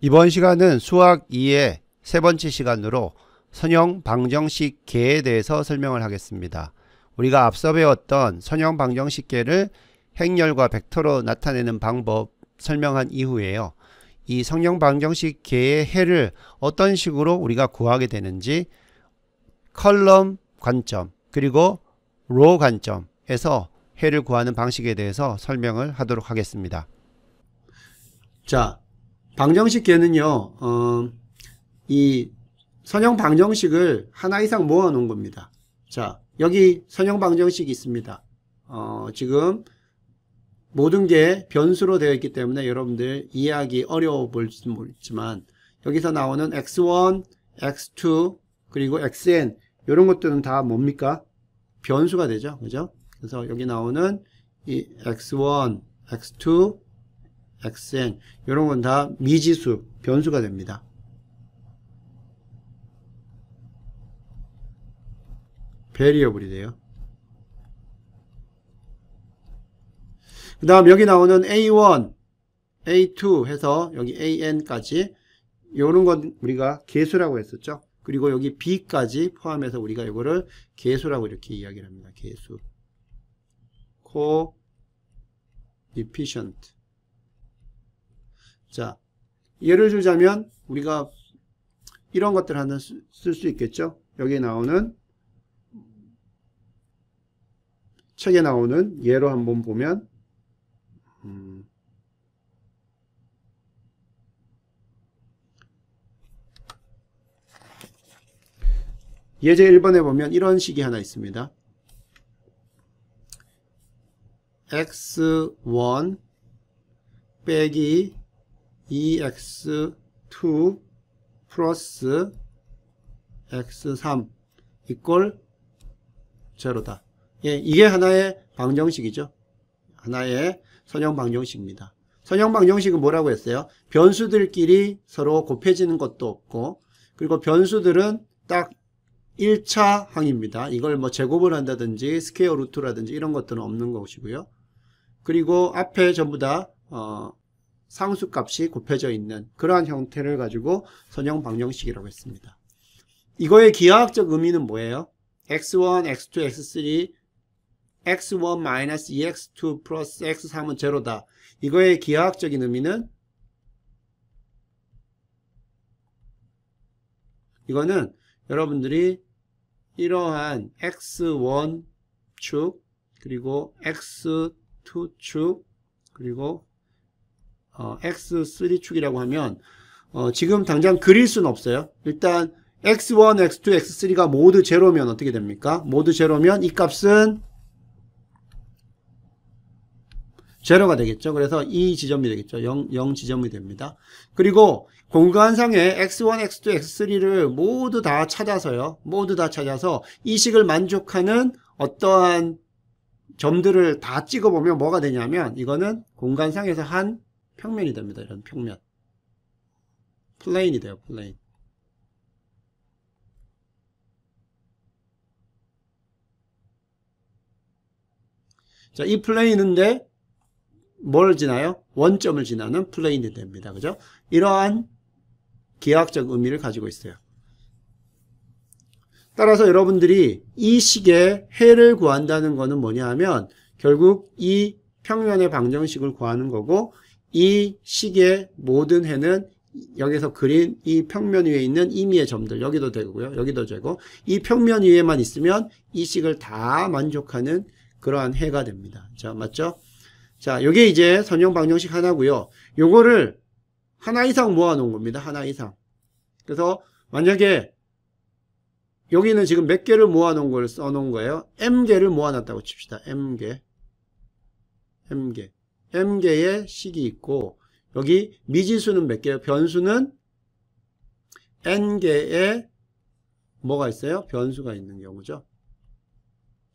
이번 시간은 수학 2의 세 번째 시간으로 선형 방정식 계에 대해서 설명을 하겠습니다. 우리가 앞서 배웠던 선형 방정식 계를 행렬과 벡터로 나타내는 방법 설명한 이후에요. 이 선형 방정식 계의 해를 어떤 식으로 우리가 구하게 되는지 컬럼 관점 그리고 로 관점에서 해를 구하는 방식에 대해서 설명을 하도록 하겠습니다. 자, 방정식 계는요, 이 선형 방정식을 하나 이상 모아 놓은 겁니다. 자, 여기 선형 방정식이 있습니다. 지금 모든 게 변수로 되어 있기 때문에 여러분들 이해하기 어려워 보일지 모르겠지만 여기서 나오는 x1, x2, 그리고 xn 이런 것들은 다 뭡니까? 변수가 되죠. 그죠? 그래서 여기 나오는 이 x1, x2, xn 이런 건 다 미지수, 변수가 됩니다. 베리어블이 돼요. 그 다음 여기 나오는 a1, a2 해서 여기 an까지 이런 건 우리가 계수라고 했었죠. 그리고 여기 b까지 포함해서 우리가 이거를 계수라고 이렇게 이야기를 합니다. 계수. coefficient. 자, 예를 들자면 우리가 이런 것들 하나 쓸 수 있겠죠. 여기 나오는 책에 나오는 예로 한번 보면 예제 1번에 보면 이런 식이 하나 있습니다. x1 빼기 2x2 플러스 x3 이꼴 제로다. 예, 이게 하나의 방정식이죠. 하나의 선형 방정식입니다. 선형 방정식은 뭐라고 했어요? 변수들끼리 서로 곱해지는 것도 없고, 그리고 변수들은 딱 1차 항입니다. 이걸 뭐 제곱을 한다든지 스퀘어 루트라든지 이런 것들은 없는 것이고요. 그리고 앞에 전부 다 상수값이 곱해져 있는 그러한 형태를 가지고 선형 방정식이라고 했습니다. 이거의 기하학적 의미는 뭐예요? x1, x2, x3, x1-2x2 플러스 x3은 제로다. 이거의 기하학적인 의미는 이거는 여러분들이 이러한 x1축 그리고 x2축 그리고 x3축이라고 하면 지금 당장 그릴 수는 없어요. 일단 x1, x2, x3가 모두 제로면 어떻게 됩니까? 모두 제로면 이 값은 제로가 되겠죠. 그래서 이 지점이 되겠죠. 0 지점이 됩니다. 그리고 공간상에 x1, x2, x3를 모두 다 찾아서요. 모두 다 찾아서 이 식을 만족하는 어떠한 점들을 다 찍어보면 뭐가 되냐면 이거는 공간상에서 한 평면이 됩니다. 이런 평면. 플레인이 돼요. 플레인. 자, 이 플레인인데 뭘 지나요? 원점을 지나는 플레인이 됩니다. 그죠? 이러한 기하학적 의미를 가지고 있어요. 따라서 여러분들이 이 식의 해를 구한다는 것은 뭐냐 하면 결국 이 평면의 방정식을 구하는 거고 이 식의 모든 해는 여기서 그린 이 평면 위에 있는 임의의 점들 여기도 되고요. 여기도 되고 이 평면 위에만 있으면 이 식을 다 만족하는 그러한 해가 됩니다. 자, 맞죠? 자, 요게 이제 선형 방정식 하나고요. 요거를 하나 이상 모아 놓은 겁니다. 하나 이상. 그래서 만약에 여기는 지금 몇 개를 모아 놓은 걸 써 놓은 거예요. m개를 모아 놨다고 칩시다. m개의 식이 있고 여기 미지수는 몇 개예요? 변수는 n개의 뭐가 있어요? 변수가 있는 경우죠.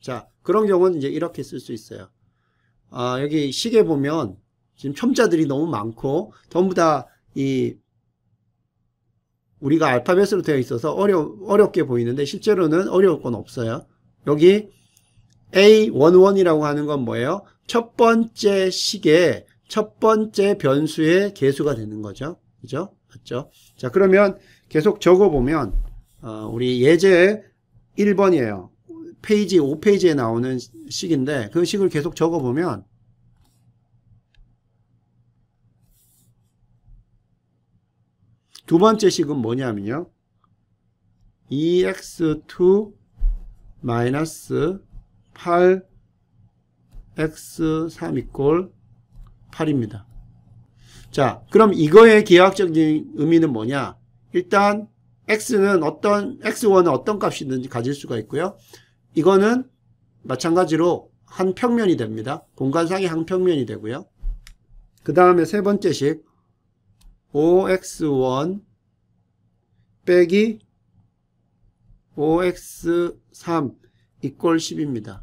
자, 그런 경우는 이제 이렇게 쓸 수 있어요. 여기 식에 보면 지금 첨자들이 너무 많고 전부 다 우리가 알파벳으로 되어 있어서 어렵게 보이는데 실제로는 어려울 건 없어요. 여기 A11이라고 하는 건 뭐예요? 첫 번째 식의 첫 번째 변수의 개수가 되는 거죠. 그죠? 맞죠? 자, 그러면 계속 적어보면 우리 예제 1번이에요. 페이지 5페이지에 나오는 식인데 그 식을 계속 적어보면 두 번째 식은 뭐냐면요. 2x2 마이너스 8x3 이꼴 8입니다. 자, 그럼 이거의 기하학적인 의미는 뭐냐? 일단 x는 x1은 어떤 값이든지 가질 수가 있고요. 이거는 마찬가지로 한 평면이 됩니다. 공간상의 한 평면이 되고요. 그 다음에 세 번째 식 5x1 빼기 5x3 이꼴 10입니다.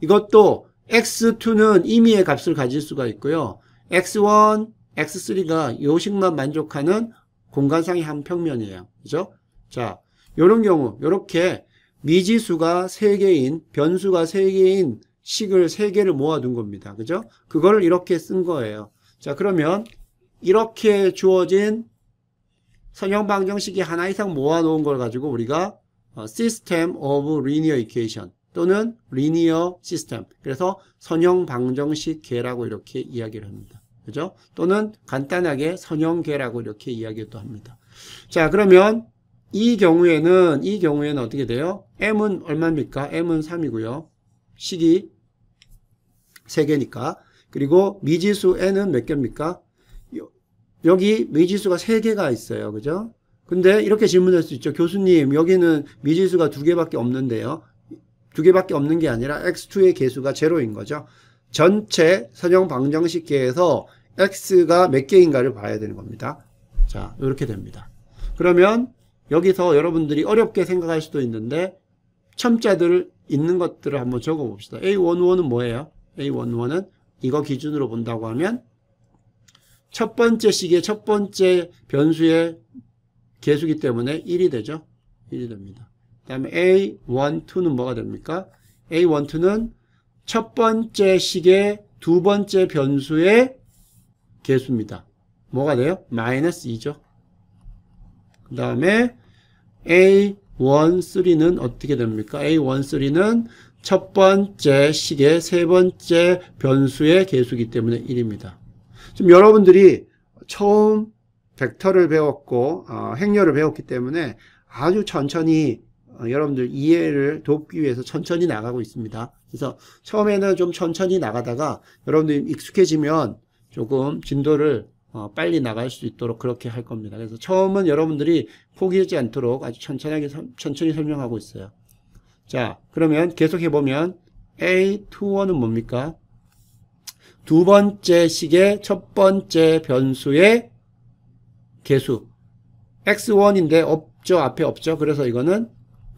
이것도 x2는 임의의 값을 가질 수가 있고요. x1, x3가 요식만 만족하는 공간상의 한 평면이에요. 그죠? 자, 요런 경우, 요렇게 미지수가 3개인, 변수가 3개인 식을 3개를 모아둔 겁니다. 그죠? 그걸 이렇게 쓴 거예요. 자, 그러면 이렇게 주어진 선형 방정식이 하나 이상 모아놓은 걸 가지고 우리가 System of Linear Equation 또는 Linear System, 그래서 선형 방정식 계라고 이렇게 이야기를 합니다. 그죠? 또는 간단하게 선형계라고 이렇게 이야기도 합니다. 자, 그러면 이 경우에는 어떻게 돼요? m은 얼마입니까? m은 3이고요. 식이 3개니까. 그리고 미지수 n은 몇 개입니까? 여기 미지수가 3개가 있어요. 그죠? 근데 이렇게 질문할 수 있죠. 교수님, 여기는 미지수가 2개밖에 없는데요. 2개밖에 없는 게 아니라 x2의 개수가 0인 거죠. 전체 선형 방정식계에서 x가 몇 개인가를 봐야 되는 겁니다. 자, 이렇게 됩니다. 그러면 여기서 여러분들이 어렵게 생각할 수도 있는데 첨자들 있는 것들을 한번 적어 봅시다. A11은 뭐예요? A11은 이거 기준으로 본다고 하면 첫 번째 식의 첫 번째 변수의 개수기 때문에 1이 되죠. 1이 됩니다. 그 다음에 A12는 뭐가 됩니까? A12는 첫 번째 식의 두 번째 변수의 개수입니다. 뭐가 돼요? 마이너스 2죠. 그 다음에 A13는 어떻게 됩니까? A13는 첫 번째 식의 세 번째 변수의 개수이기 때문에 1입니다. 지금 여러분들이 처음 벡터를 배웠고 행렬을 배웠기 때문에 아주 천천히 여러분들 이해를 돕기 위해서 천천히 나가고 있습니다. 그래서 처음에는 좀 천천히 나가다가 여러분들이 익숙해지면 조금 진도를 빨리 나갈 수 있도록 그렇게 할 겁니다. 그래서 처음은 여러분들이 포기하지 않도록 아주 천천히 설명하고 있어요. 자, 그러면 계속 해보면 A21은 뭡니까? 두 번째 식의 첫 번째 변수의 개수. x1인데 없죠? 앞에 없죠? 그래서 이거는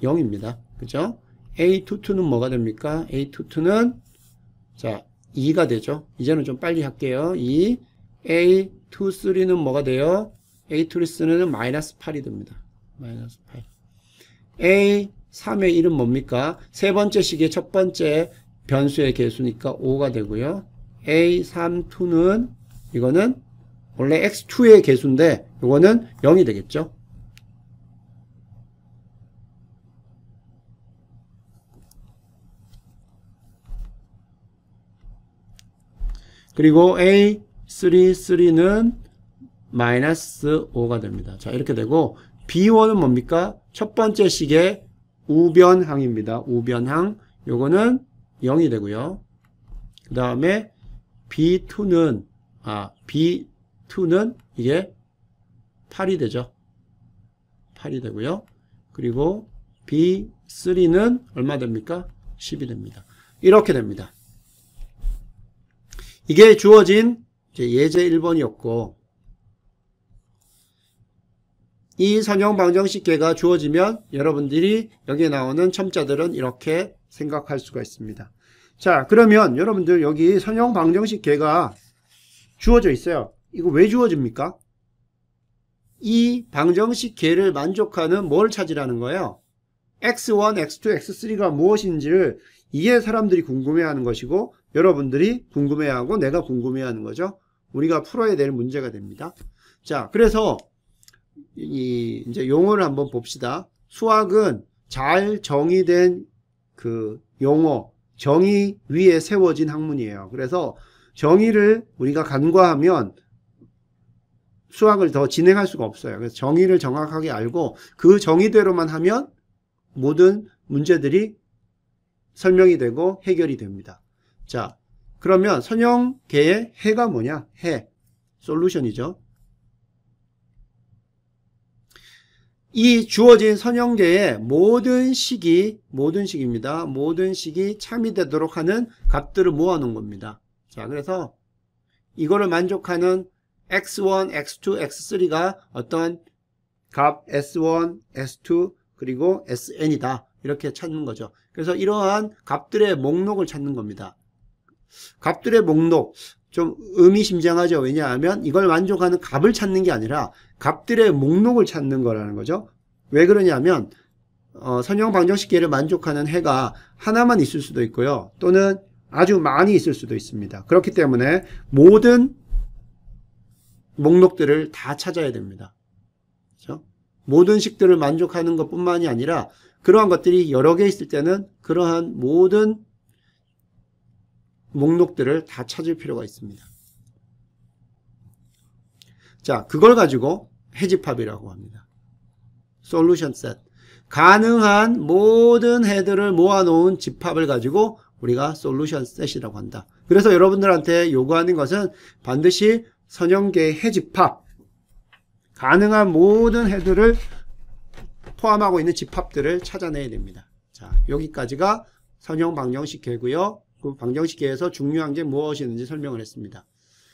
0입니다. 그죠? A22는 뭐가 됩니까? A22는 자 2가 되죠. 이제는 좀 빨리 할게요. 2. A23는 뭐가 돼요? A23는 마이너스 8이 됩니다. 마이너스 8. A3의 1은 뭡니까? 세 번째 식의 첫 번째 변수의 개수니까 5가 되고요. A32는 이거는 원래 x2의 개수인데 이거는 0이 되겠죠. 그리고 A33는 마이너스 5가 됩니다. 자, 이렇게 되고 B1은 뭡니까? 첫 번째 식의 우변항입니다. 우변항. 요거는 0이 되고요. 그 다음에 B2는 이게 8이 되죠. 8이 되고요. 그리고 B3는 얼마 됩니까? 10이 됩니다. 이렇게 됩니다. 이게 주어진 예제 1번이었고 이 선형 방정식계가 주어지면 여러분들이 여기에 나오는 첨자들은 이렇게 생각할 수가 있습니다. 자, 그러면 여러분들 여기 선형 방정식계가 주어져 있어요. 이거 왜 주어집니까? 이 방정식계를 만족하는 뭘 찾으라는 거예요? x1, x2, x3가 무엇인지를 이게 사람들이 궁금해하는 것이고 여러분들이 궁금해하고 내가 궁금해하는 거죠. 우리가 풀어야 될 문제가 됩니다. 자, 그래서 이제 용어를 한번 봅시다. 수학은 잘 정의된 그 용어, 정의 위에 세워진 학문이에요. 그래서 정의를 우리가 간과하면 수학을 더 진행할 수가 없어요. 그래서 정의를 정확하게 알고 그 정의대로만 하면 모든 문제들이 설명이 되고 해결이 됩니다. 자, 그러면 선형계의 해가 뭐냐? 해, 솔루션이죠. 이 주어진 선형계의 모든 식입니다. 모든 식이 참이 되도록 하는 값들을 모아놓은 겁니다. 자, 그래서 이거를 만족하는 x1, x2, x3가 어떤 값 s1, s2, 그리고 sn이다. 이렇게 찾는 거죠. 그래서 이러한 값들의 목록을 찾는 겁니다. 값들의 목록, 좀 의미심장하죠. 왜냐하면 이걸 만족하는 값을 찾는 게 아니라 값들의 목록을 찾는 거라는 거죠. 왜 그러냐면 선형 방정식계를 만족하는 해가 하나만 있을 수도 있고요. 또는 아주 많이 있을 수도 있습니다. 그렇기 때문에 모든 목록들을 다 찾아야 됩니다. 그렇죠? 모든 식들을 만족하는 것뿐만이 아니라 그러한 것들이 여러 개 있을 때는 그러한 모든 목록들을 다 찾을 필요가 있습니다. 자, 그걸 가지고 해집합이라고 합니다. 솔루션 셋. 가능한 모든 해들을 모아놓은 집합을 가지고 우리가 솔루션 셋이라고 한다. 그래서 여러분들한테 요구하는 것은 반드시 선형계의 해집합, 가능한 모든 해들을 포함하고 있는 집합들을 찾아내야 됩니다. 자, 여기까지가 선형 방정식계고요. 그 방정식계에서 중요한 게 무엇이는지 설명을 했습니다.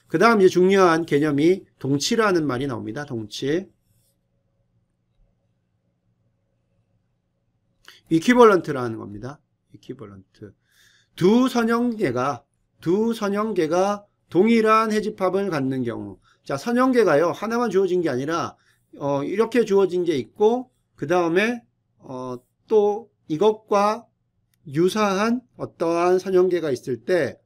그 다음 이제 중요한 개념이 동치라는 말이 나옵니다. 동치. 이퀴벌런트라는 겁니다. 이퀴벌런트. 두 선형계가 동일한 해집합을 갖는 경우. 자, 선형계가요, 하나만 주어진 게 아니라, 이렇게 주어진 게 있고, 그 다음에, 또 이것과 유사한 어떠한 선형계가 있을 때,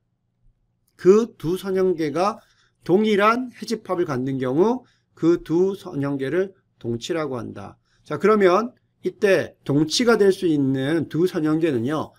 그 두 선형계가 동일한 해집합을 갖는 경우, 그 두 선형계를 동치라고 한다. 자, 그러면 이때 동치가 될 수 있는 두 선형계는요,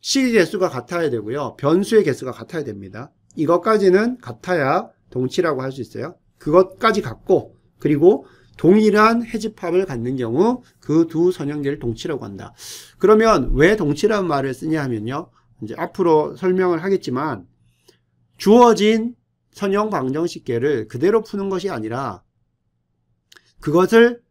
식의 개수가 같아야 되고요, 변수의 개수가 같아야 됩니다. 이것까지는 같아야 동치라고 할 수 있어요. 그것까지 같고, 그리고 동일한 해집합을 갖는 경우 그 두 선형계를 동치라고 한다. 그러면 왜 동치라는 말을 쓰냐 하면요, 이제 앞으로 설명을 하겠지만 주어진 선형 방정식계를 그대로 푸는 것이 아니라 그것을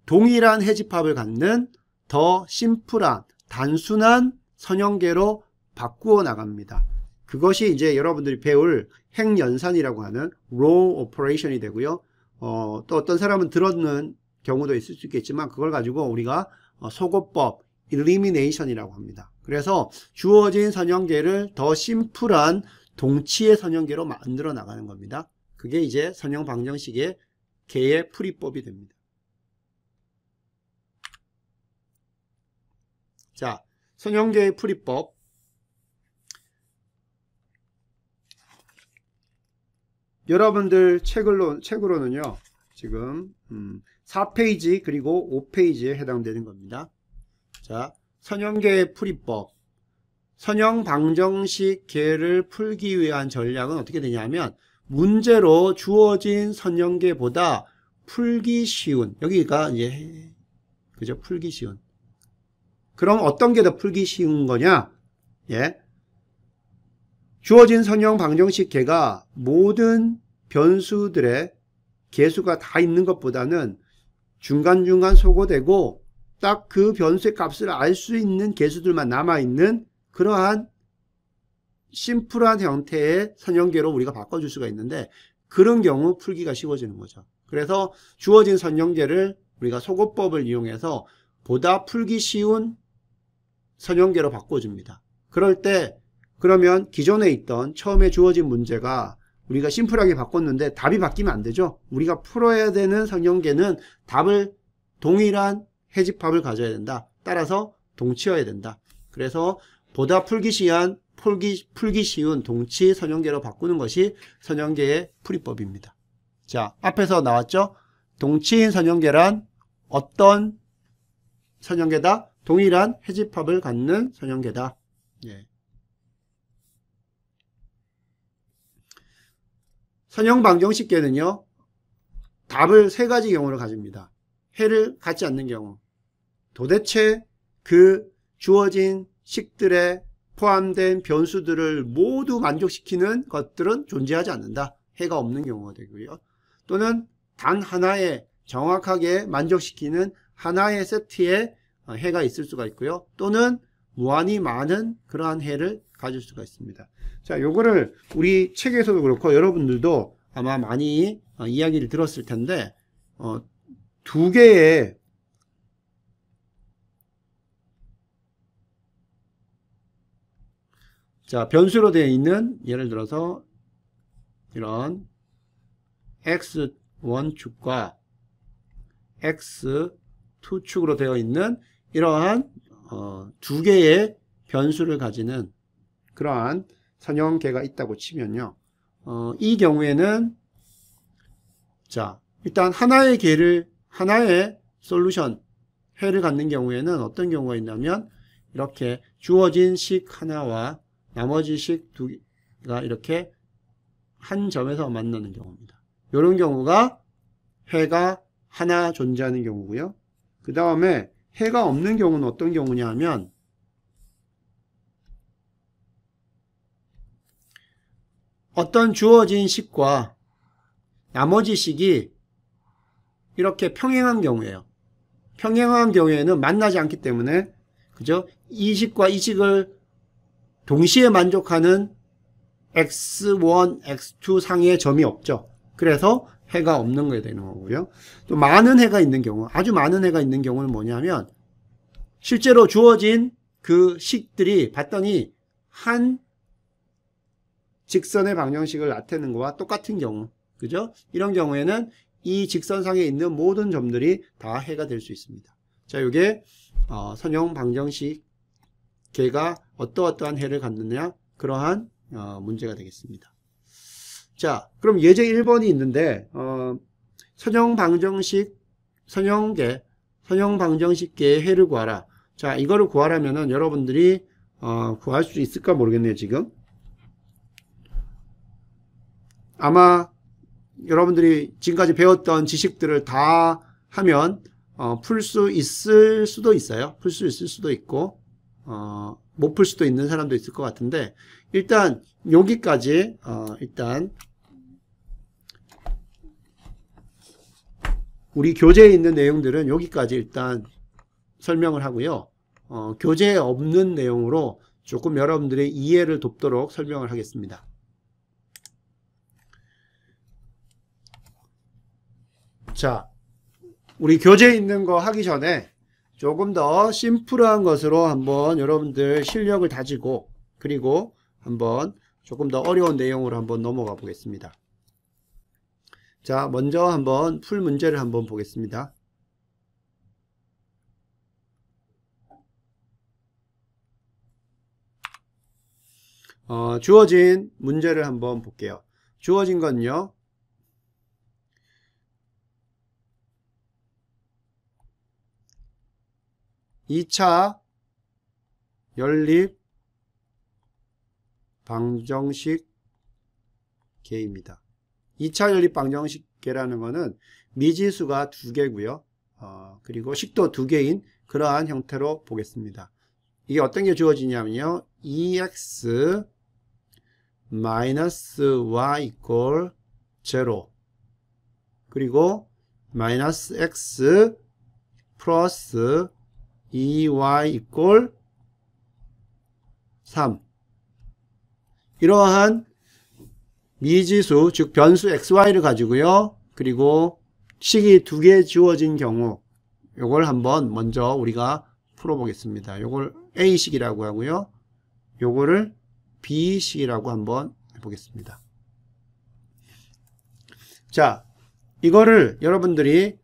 동일한 해집합을 갖는 더 심플한 단순한 선형계로 바꾸어 나갑니다. 그것이 이제 여러분들이 배울 핵연산이라고 하는 row operation이 되고요. 또 어떤 사람은 들었는 경우도 있을 수 있겠지만 그걸 가지고 우리가 소거법 elimination이라고 합니다. 그래서 주어진 선형계를 더 심플한 동치의 선형계로 만들어 나가는 겁니다. 그게 이제 선형 방정식의 계의 풀이법이 됩니다. 자, 선형계의 풀이법. 여러분들 책으로는요, 지금 4페이지 그리고 5페이지에 해당되는 겁니다. 자, 선형계의 풀이법. 선형 방정식 계를 풀기 위한 전략은 어떻게 되냐면, 문제로 주어진 선형계보다 풀기 쉬운, 여기가 이제 그죠, 풀기 쉬운. 그럼 어떤 게 더 풀기 쉬운 거냐? 예. 주어진 선형 방정식 계가 모든 변수들의 계수가 다 있는 것보다는 중간중간 소거되고 딱 그 변수의 값을 알 수 있는 계수들만 남아있는 그러한 심플한 형태의 선형계로 우리가 바꿔줄 수가 있는데, 그런 경우 풀기가 쉬워지는 거죠. 그래서 주어진 선형계를 우리가 소거법을 이용해서 보다 풀기 쉬운 선형계로 바꿔줍니다. 그럴 때 그러면 기존에 있던 처음에 주어진 문제가 우리가 심플하게 바꿨는데 답이 바뀌면 안 되죠. 우리가 풀어야 되는 선형계는 답을 동일한 해집합을 가져야 된다. 따라서 동치여야 된다. 그래서 보다 풀기 쉬운 동치 선형계로 바꾸는 것이 선형계의 풀이법입니다. 자, 앞에서 나왔죠? 동치인 선형계란 어떤 선형계다? 동일한 해집합을 갖는 선형계다. 예. 선형방정식계는요, 답을 세 가지 경우를 가집니다. 해를 갖지 않는 경우, 도대체 그 주어진 식들에 포함된 변수들을 모두 만족시키는 것들은 존재하지 않는다. 해가 없는 경우가 되고요. 또는 단 하나의 정확하게 만족시키는 하나의 세트의 해가 있을 수가 있고요. 또는 무한히 많은 그러한 해를 가질 수가 있습니다. 자, 요거를 우리 책에서도 그렇고 여러분들도 아마 많이 이야기를 들었을 텐데, 두 개의 자, 변수로 되어 있는, 예를 들어서 이런 x1축과 x2축으로 되어 있는 이러한 두 개의 변수를 가지는 그러한 선형계가 있다고 치면요. 이 경우에는 자, 일단 하나의 계를, 하나의 솔루션, 해를 갖는 경우에는 어떤 경우가 있냐면 이렇게 주어진 식 하나와 나머지 식 두 개가 이렇게 한 점에서 만나는 경우입니다. 이런 경우가 해가 하나 존재하는 경우고요. 그 다음에 해가 없는 경우는 어떤 경우냐 하면 어떤 주어진 식과 나머지 식이 이렇게 평행한 경우예요. 평행한 경우에는 만나지 않기 때문에, 그죠? 이 식과 이 식을 동시에 만족하는 x1, x2 상의 점이 없죠. 그래서 해가 없는 거에 되는 거고요. 또 많은 해가 있는 경우, 아주 많은 해가 있는 경우는 뭐냐면 실제로 주어진 그 식들이 봤더니 한 직선의 방정식을 나타내는 것과 똑같은 경우, 그죠? 이런 경우에는 이 직선상에 있는 모든 점들이 다 해가 될 수 있습니다. 자, 이게 선형 방정식 계가 어떠한 해를 갖느냐, 그러한 문제가 되겠습니다. 자, 그럼 예제 1번이 있는데 선형 방정식 선형계, 선형 방정식계의 해를 구하라. 자, 이거를 구하려면은 여러분들이 구할 수 있을까 모르겠네요. 지금 아마 여러분들이 지금까지 배웠던 지식들을 다 하면 풀 수 있을 수도 있어요. 풀 수 있을 수도 있고 못 풀 수도 있는 사람도 있을 것 같은데, 일단 여기까지 일단 우리 교재에 있는 내용들은 여기까지 일단 설명을 하고요. 교재에 없는 내용으로 조금 여러분들의 이해를 돕도록 설명을 하겠습니다. 자, 우리 교재에 있는 거 하기 전에 조금 더 심플한 것으로 한번 여러분들 실력을 다지고, 그리고 한번 조금 더 어려운 내용으로 한번 넘어가 보겠습니다. 자, 먼저 한번 풀 문제를 한번 보겠습니다. 주어진 문제를 한번 볼게요. 주어진 건요, (2차) 연립 방정식 계입니다. 2차 연립 방정식 계라는 것은 미지수가 2개고요. 그리고 식도 2개인 그러한 형태로 보겠습니다. 이게 어떤 게 주어지냐면요, 2x 마이너스 y 이퀄 0, 그리고 마이너스 x 플러스 2y 이퀄 3, 이러한 미지수, 즉 변수 xy를 가지고요, 그리고 식이 2개 주어진 경우, 요걸 한번 먼저 우리가 풀어보겠습니다. 요걸 A식이라고 하고요, 요거를 B식이라고 한번 해보겠습니다. 자, 이거를 여러분들이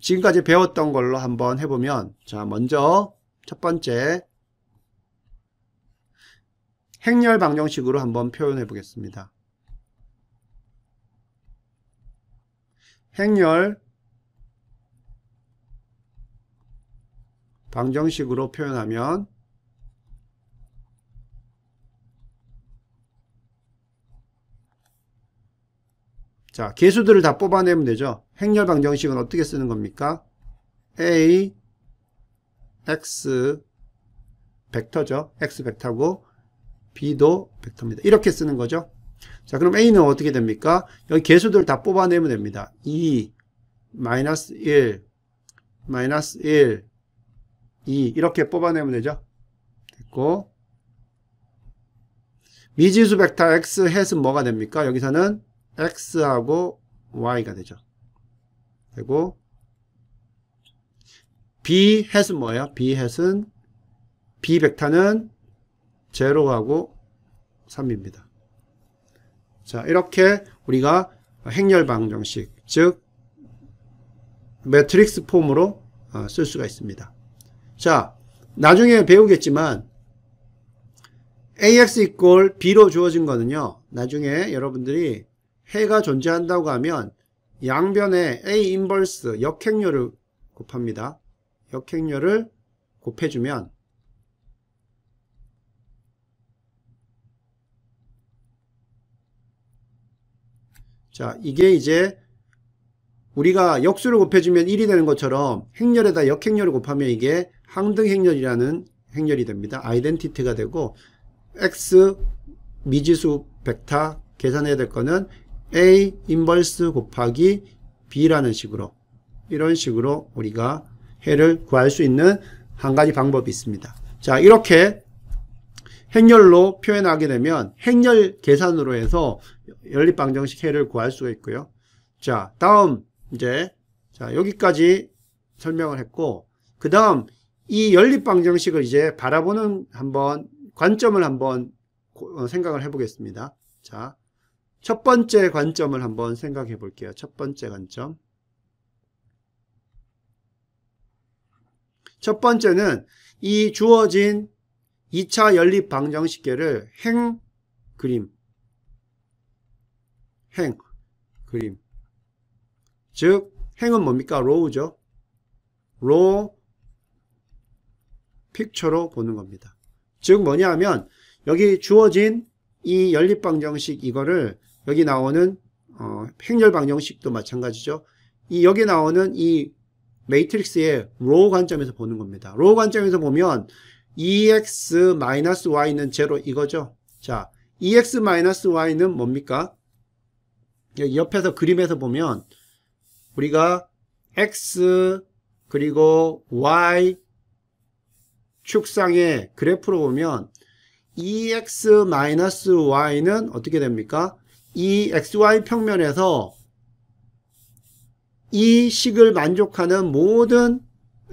지금까지 배웠던 걸로 한번 해보면, 자, 먼저 첫 번째 행렬 방정식으로 한번 표현해 보겠습니다. 행렬 방정식으로 표현하면 자, 계수들을 다 뽑아내면 되죠. 행렬 방정식은 어떻게 쓰는 겁니까? A, X 벡터죠. X 벡터고 B도 벡터입니다. 이렇게 쓰는 거죠. 자, 그럼 A는 어떻게 됩니까? 여기 계수들을 다 뽑아내면 됩니다. 2, 마이너스 1, 마이너스 1, 2 이렇게 뽑아내면 되죠. 됐고, 미지수 벡터 X 햇은 뭐가 됩니까? 여기서는 X하고 Y가 되죠. 되고, B 햇은 뭐예요? B 햇은 B 벡터는 0하고 3입니다. 자, 이렇게 우리가 행렬 방정식, 즉 매트릭스 폼으로 쓸 수가 있습니다. 자, 나중에 배우겠지만 AX 이퀄 B로 주어진 거는요, 나중에 여러분들이 해가 존재한다고 하면 양변에 A 인버스 역행렬을 곱합니다. 역행렬을 곱해주면 자, 이게 이제 우리가 역수를 곱해주면 1이 되는 것처럼 행렬에다 역행렬을 곱하면 이게 항등행렬이라는 행렬이 됩니다. 아이덴티티가 되고 X 미지수 벡터 계산해야 될 거는 A 인버스 곱하기 B라는 식으로 이런 식으로 우리가 해를 구할 수 있는 한 가지 방법이 있습니다. 자, 이렇게 행렬로 표현하게 되면 행렬 계산으로 해서 연립방정식 해를 구할 수가 있고요. 자, 다음 이제 자, 여기까지 설명을 했고, 그 다음 이 연립방정식을 이제 바라보는 관점을 한번 생각을 해 보겠습니다. 자, 첫 번째 관점을 한번 생각해 볼게요. 첫 번째 관점. 첫 번째는 이 주어진 2차 연립 방정식계를 행 그림, 즉 행은 뭡니까? 로우죠. 로우 픽처로 보는 겁니다. 즉 뭐냐 하면 여기 주어진 이 연립 방정식 이거를 여기 나오는 행렬 방정식도 마찬가지죠. 이 여기 나오는 이 매트릭스의 로우 관점에서 보는 겁니다. 로우 관점에서 보면 EX-Y는 0 이거죠. 자, EX-Y는 뭡니까? 여기 옆에서 그림에서 보면 우리가 X 그리고 Y 축상의 그래프로 보면 EX-Y는 어떻게 됩니까? 이 XY 평면에서 이 식을 만족하는 모든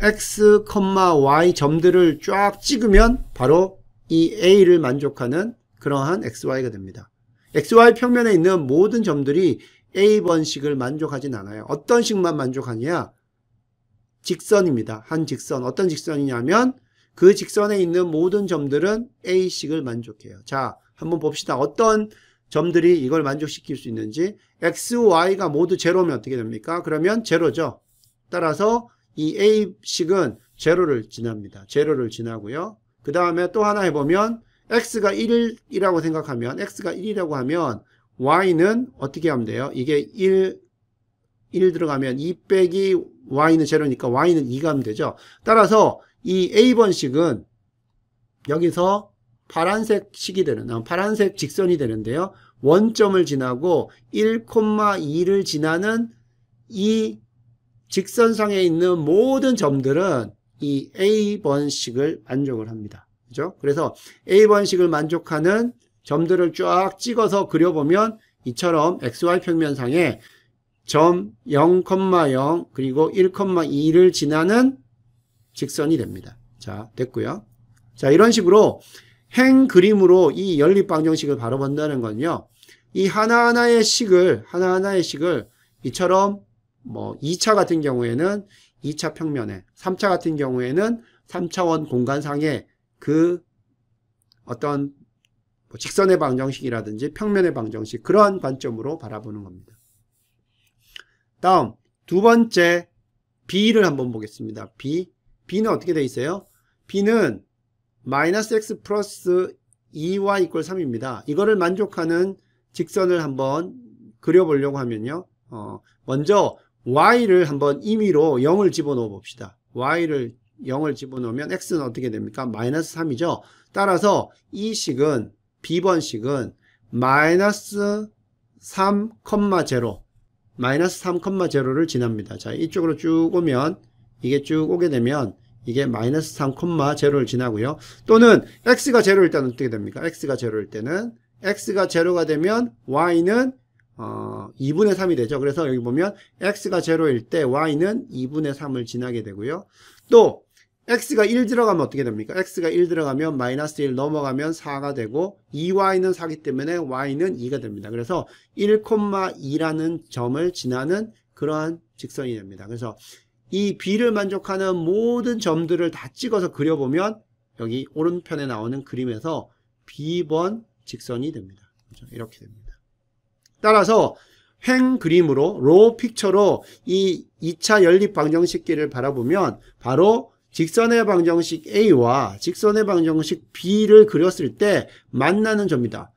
X, Y 점들을 쫙 찍으면 바로 이 A를 만족하는 그러한 XY가 됩니다. XY 평면에 있는 모든 점들이 A번식을 만족하진 않아요. 어떤 식만 만족하냐? 직선입니다. 한 직선. 어떤 직선이냐면 그 직선에 있는 모든 점들은 A식을 만족해요. 자, 한번 봅시다. 어떤 점들이 이걸 만족시킬 수 있는지. X, Y가 모두 제로면 어떻게 됩니까? 그러면 제로죠. 따라서 이 A식은 제로를 지납니다. 제로를 지나고요. 그 다음에 또 하나 해보면 X가 1이라고 생각하면 X가 1이라고 하면 Y는 어떻게 하면 돼요? 이게 1 들어가면 2 빼기 Y는 제로니까 Y는 2가 하면 되죠. 따라서 이 A번식은 여기서 파란색 식이 되는, 파란색 직선이 되는데요. 원점을 지나고 1,2를 지나는 이 직선상에 있는 모든 점들은 이 A번식을 만족을 합니다. 그죠? 그래서 A번식을 만족하는 점들을 쫙 찍어서 그려보면 이처럼 XY 평면상에 점 0,0 그리고 1,2를 지나는 직선이 됩니다. 자, 됐고요. 자, 이런 식으로 행 그림으로 이 연립 방정식을 바로 본다는 건요. 이 하나하나의 식을 이처럼 뭐 2차 같은 경우에는 2차 평면에, 3차 같은 경우에는 3차원 공간상의 그 어떤 뭐 직선의 방정식이라든지 평면의 방정식, 그러한 관점으로 바라보는 겁니다. 다음 두 번째 b를 한번 보겠습니다. b는 어떻게 되어 있어요? b는 마이너스 x 플러스 2y 이퀄 3입니다. 이거를 만족하는 직선을 한번 그려보려고 하면요. 먼저 y를 한번 임의로 0을 집어넣어 봅시다. y를 0을 집어넣으면 x는 어떻게 됩니까? 마이너스 3이죠. 따라서 이 식은 b번식은 마이너스 3,0 마이너스 3,0를 지납니다. 자, 이쪽으로 쭉 오면 이게 쭉 오게 되면 이게 마이너스 3,0를 지나고요. 또는 x가 0일 때는 어떻게 됩니까? x가 0일 때는 x가 0가 되면 y는 2분의 3이 되죠. 그래서 여기 보면 x가 0일 때 y는 2분의 3을 지나게 되고요. 또 x가 1 들어가면 어떻게 됩니까? x가 1 들어가면 마이너스 1 넘어가면 4가 되고 2y는 4기 때문에 y는 2가 됩니다. 그래서 1,2라는 점을 지나는 그러한 직선이 됩니다. 그래서 이 b를 만족하는 모든 점들을 다 찍어서 그려보면 여기 오른편에 나오는 그림에서 b번 직선이 됩니다. 그렇죠? 이렇게 됩니다. 따라서 횡 그림으로 로 픽처로 이 2차 연립 방정식기를 바라보면 바로 직선의 방정식 A와 직선의 방정식 B를 그렸을 때 만나는 점이다.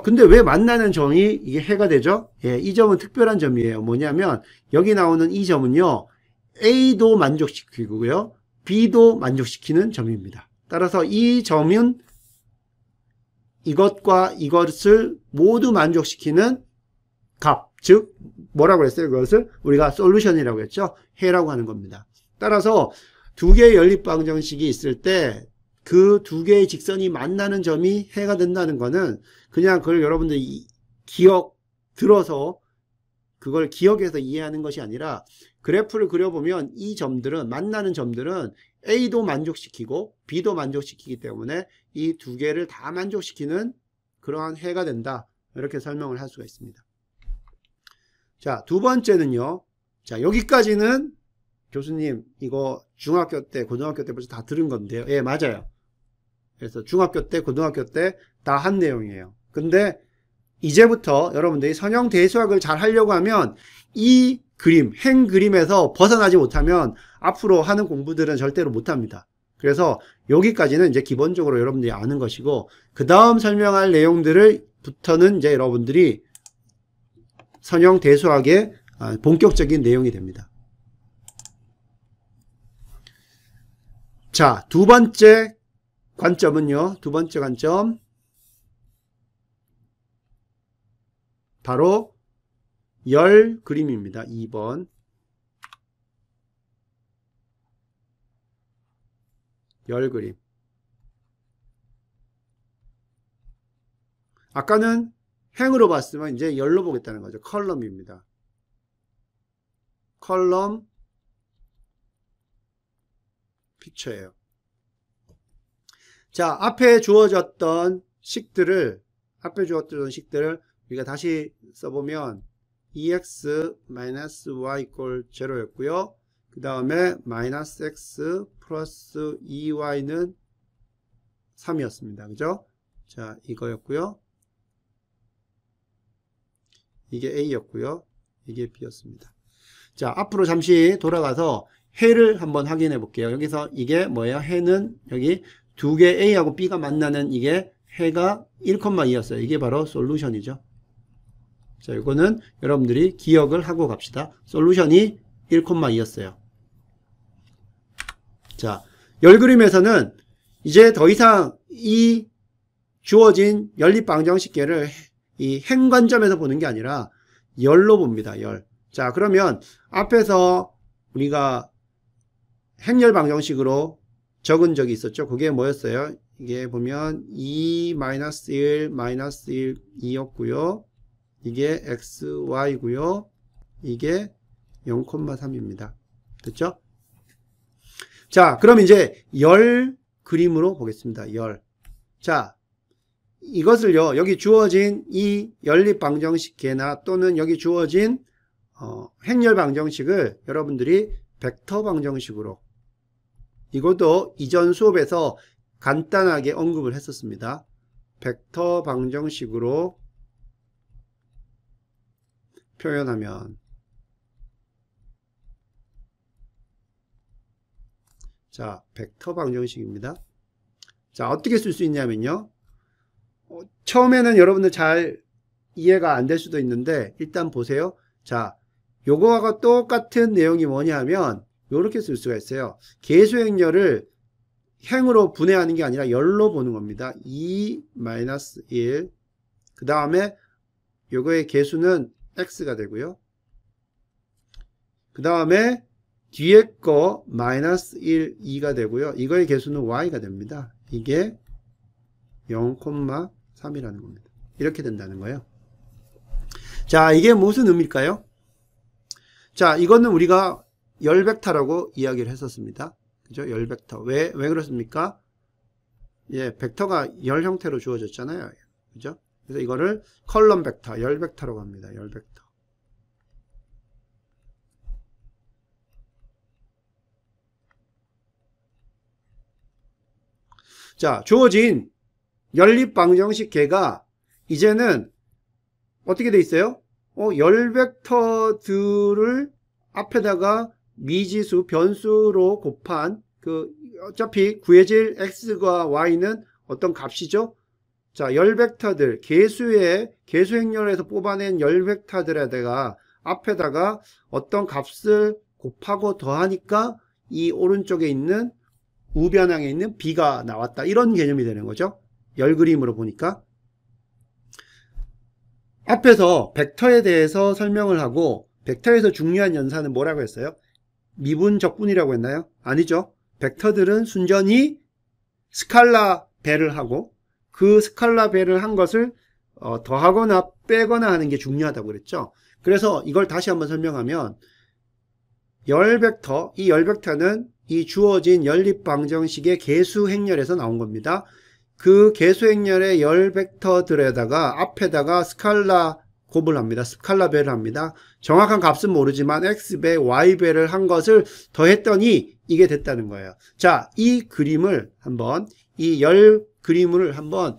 근데 왜 만나는 점이 이게 해가 되죠? 예, 이 점은 특별한 점이에요. 뭐냐면 여기 나오는 이 점은요, A도 만족시키고요, B도 만족시키는 점입니다. 따라서 이 점은 이것과 이것을 모두 만족시키는 값, 즉 뭐라고 했어요? 그것을 우리가 솔루션이라고 했죠. 해라고 하는 겁니다. 따라서 두 개의 연립방정식이 있을 때 그 두 개의 직선이 만나는 점이 해가 된다는 거는 그냥 그걸 여러분들이 들어서 그걸 기억해서 이해하는 것이 아니라 그래프를 그려보면 이 점들은, 만나는 점들은 A도 만족시키고 B도 만족시키기 때문에 이 두 개를 다 만족시키는 그러한 해가 된다. 이렇게 설명을 할 수가 있습니다. 자, 두 번째는요. 자, 여기까지는 교수님 이거 중학교 때 고등학교 때 벌써 다 들은 건데요. 예, 맞아요. 그래서 중학교 때 고등학교 때 다 한 내용이에요. 근데 이제부터 여러분들이 선형 대수학을 잘 하려고 하면 이 그림, 행 그림에서 벗어나지 못하면 앞으로 하는 공부들은 절대로 못합니다. 그래서 여기까지는 이제 기본적으로 여러분들이 아는 것이고, 그 다음 설명할 내용들부터는 이제 여러분들이 선형 대수학의 본격적인 내용이 됩니다. 자, 두 번째 관점은요. 두 번째 관점 바로 열 그림입니다. 2번 열 그림. 아까는 행으로 봤으면 이제 열로 보겠다는 거죠. 컬럼입니다. 컬럼 픽처예요. 자, 앞에 주어졌던 식들을 우리가 다시 써보면 EX-Y = 0였고요. 그 다음에 마이너스 X 플러스 2Y는 3이었습니다. 그죠? 자, 이거였고요. 이게 A였고요. 이게 B였습니다. 자, 앞으로 잠시 돌아가서 해를 한번 확인해 볼게요. 여기서 이게 뭐예요? 해는 여기 두 개 A하고 B가 만나는 이게 해가 1,2였어요. 이게 바로 솔루션이죠. 자, 이거는 여러분들이 기억을 하고 갑시다. 솔루션이 1,2였어요. 자, 열 그림에서는 이제 더 이상 이 주어진 연립방정식계를 이 행관점에서 보는 게 아니라 열로 봅니다. 열. 자, 그러면 앞에서 우리가 행열 방정식으로 적은 적이 있었죠. 그게 뭐였어요? 이게 보면 2-1, -1, 2였고요. 이게 xy고요. 이게 0,3입니다. 됐죠? 자, 그럼 이제 열 그림으로 보겠습니다. 열. 자, 이것을요, 여기 주어진 이 연립 방정식계나 또는 여기 주어진 행열 방정식을 여러분들이 벡터 방정식으로, 이것도 이전 수업에서 간단하게 언급을 했었습니다. 벡터 방정식으로 표현하면 자, 벡터 방정식입니다. 자, 어떻게 쓸 수 있냐면요. 처음에는 여러분들 잘 이해가 안 될 수도 있는데 일단 보세요. 자, 요거하고 똑같은 내용이 뭐냐 하면 요렇게 쓸 수가 있어요. 계수행렬을 행으로 분해하는 게 아니라 열로 보는 겁니다. 2-1. 그 다음에 요거의 계수는 x가 되고요. 그 다음에 뒤에 거 -1, 2가 되고요. 이거의 계수는 y가 됩니다. 이게 0,3이라는 겁니다. 이렇게 된다는 거예요. 자, 이게 무슨 의미일까요? 자, 이거는 우리가 열벡터라고 이야기를 했었습니다. 그죠? 열벡터. 왜 그렇습니까? 예, 벡터가 열 형태로 주어졌잖아요. 그죠? 그래서 이거를 컬럼 벡터, 열벡터라고 합니다. 열벡터. 자, 주어진 연립방정식 개가 이제는 어떻게 돼 있어요? 열벡터들을 앞에다가 미지수, 변수로 곱한 어차피 구해질 x과 y는 어떤 값이죠? 자, 열벡터들, 계수행렬에서 뽑아낸 열벡터들에다가 앞에다가 어떤 값을 곱하고 더하니까 이 오른쪽에 있는 우변항에 있는 b가 나왔다. 이런 개념이 되는 거죠. 열 그림으로 보니까. 앞에서 벡터에 대해서 설명을 하고 벡터에서 중요한 연산은 뭐라고 했어요? 미분 적분이라고 했나요? 아니죠. 벡터들은 순전히 스칼라 배를 하고 그 스칼라 배를 한 것을 더하거나 빼거나 하는 게 중요하다고 그랬죠. 그래서 이걸 다시 한번 설명하면 열벡터, 이 열벡터는 이 주어진 연립방정식의 계수행렬에서 나온 겁니다. 그 계수행렬의 열벡터들에다가 앞에다가 스칼라 곱을 합니다. 스칼라 배를 합니다. 정확한 값은 모르지만 x배, y배를 한 것을 더했더니 이게 됐다는 거예요. 자, 이 그림을 한번, 이 열 그림을 한번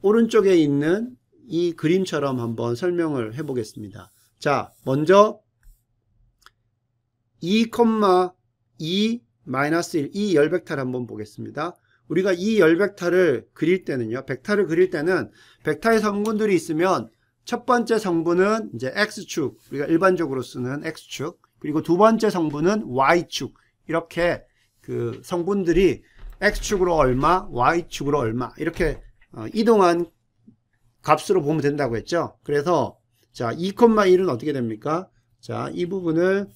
오른쪽에 있는 이 그림처럼 한번 설명을 해 보겠습니다. 자, 먼저 2,2-1 이 열벡터를 한번 보겠습니다. 우리가 이 열벡터를 그릴 때는요, 벡터를 그릴 때는 벡터의 성분들이 있으면 첫 번째 성분은 이제 x축, 우리가 일반적으로 쓰는 x축, 그리고 두 번째 성분은 y축, 이렇게 그 성분들이 x축으로 얼마, y축으로 얼마, 이렇게 이동한 값으로 보면 된다고 했죠. 그래서 자, 2,1은 어떻게 됩니까? 자, 이 부분을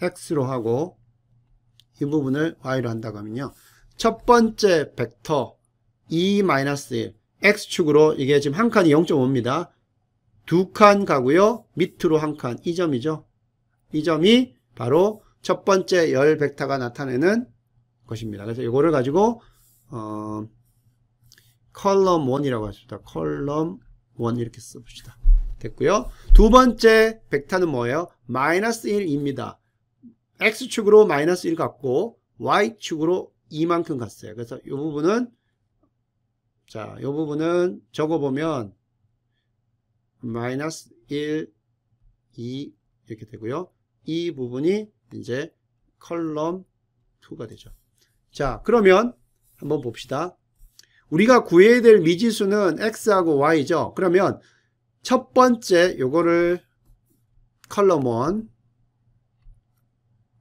x로 하고 이 부분을 y로 한다고 하면요, 첫 번째 벡터 2-1 x축으로 이게 지금 한 칸이 0.5입니다. 두 칸 가고요, 밑으로 한 칸, 이 점이죠. 이 점이 바로 첫 번째 열 벡터가 나타내는 것입니다. 그래서 이거를 가지고 컬럼 1이라고 하십니다. 컬럼 1 이렇게 써봅시다. 됐고요. 두 번째 벡터는 뭐예요? -1입니다. x축으로 -1 갖고 y축으로 이만큼 갔어요. 그래서 이 부분은, 자, 이 부분은 적어보면 -1, 2 이렇게 되고요. 이 부분이 이제 컬럼 2가 되죠. 자, 그러면 한번 봅시다. 우리가 구해야 될 미지수는 x하고 y죠. 그러면 첫 번째 요거를 컬럼 1,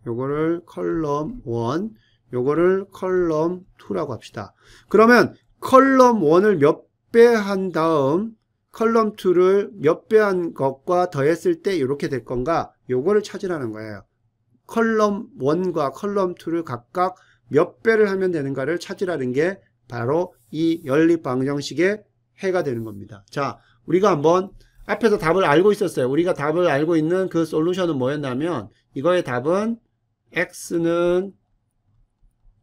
요거를 컬럼 1, 요거를 컬럼 2라고 합시다. 그러면 컬럼 1을 몇 배 한 다음 컬럼 2를 몇 배 한 것과 더했을 때 이렇게 될 건가? 요거를 찾으라는 거예요. 컬럼 1과 컬럼 2를 각각 몇 배를 하면 되는가를 찾으라는 게 바로 이 연립방정식의 해가 되는 겁니다. 자, 우리가 한번 앞에서 답을 알고 있었어요. 우리가 답을 알고 있는 그 솔루션은 뭐였냐면 이거의 답은 x는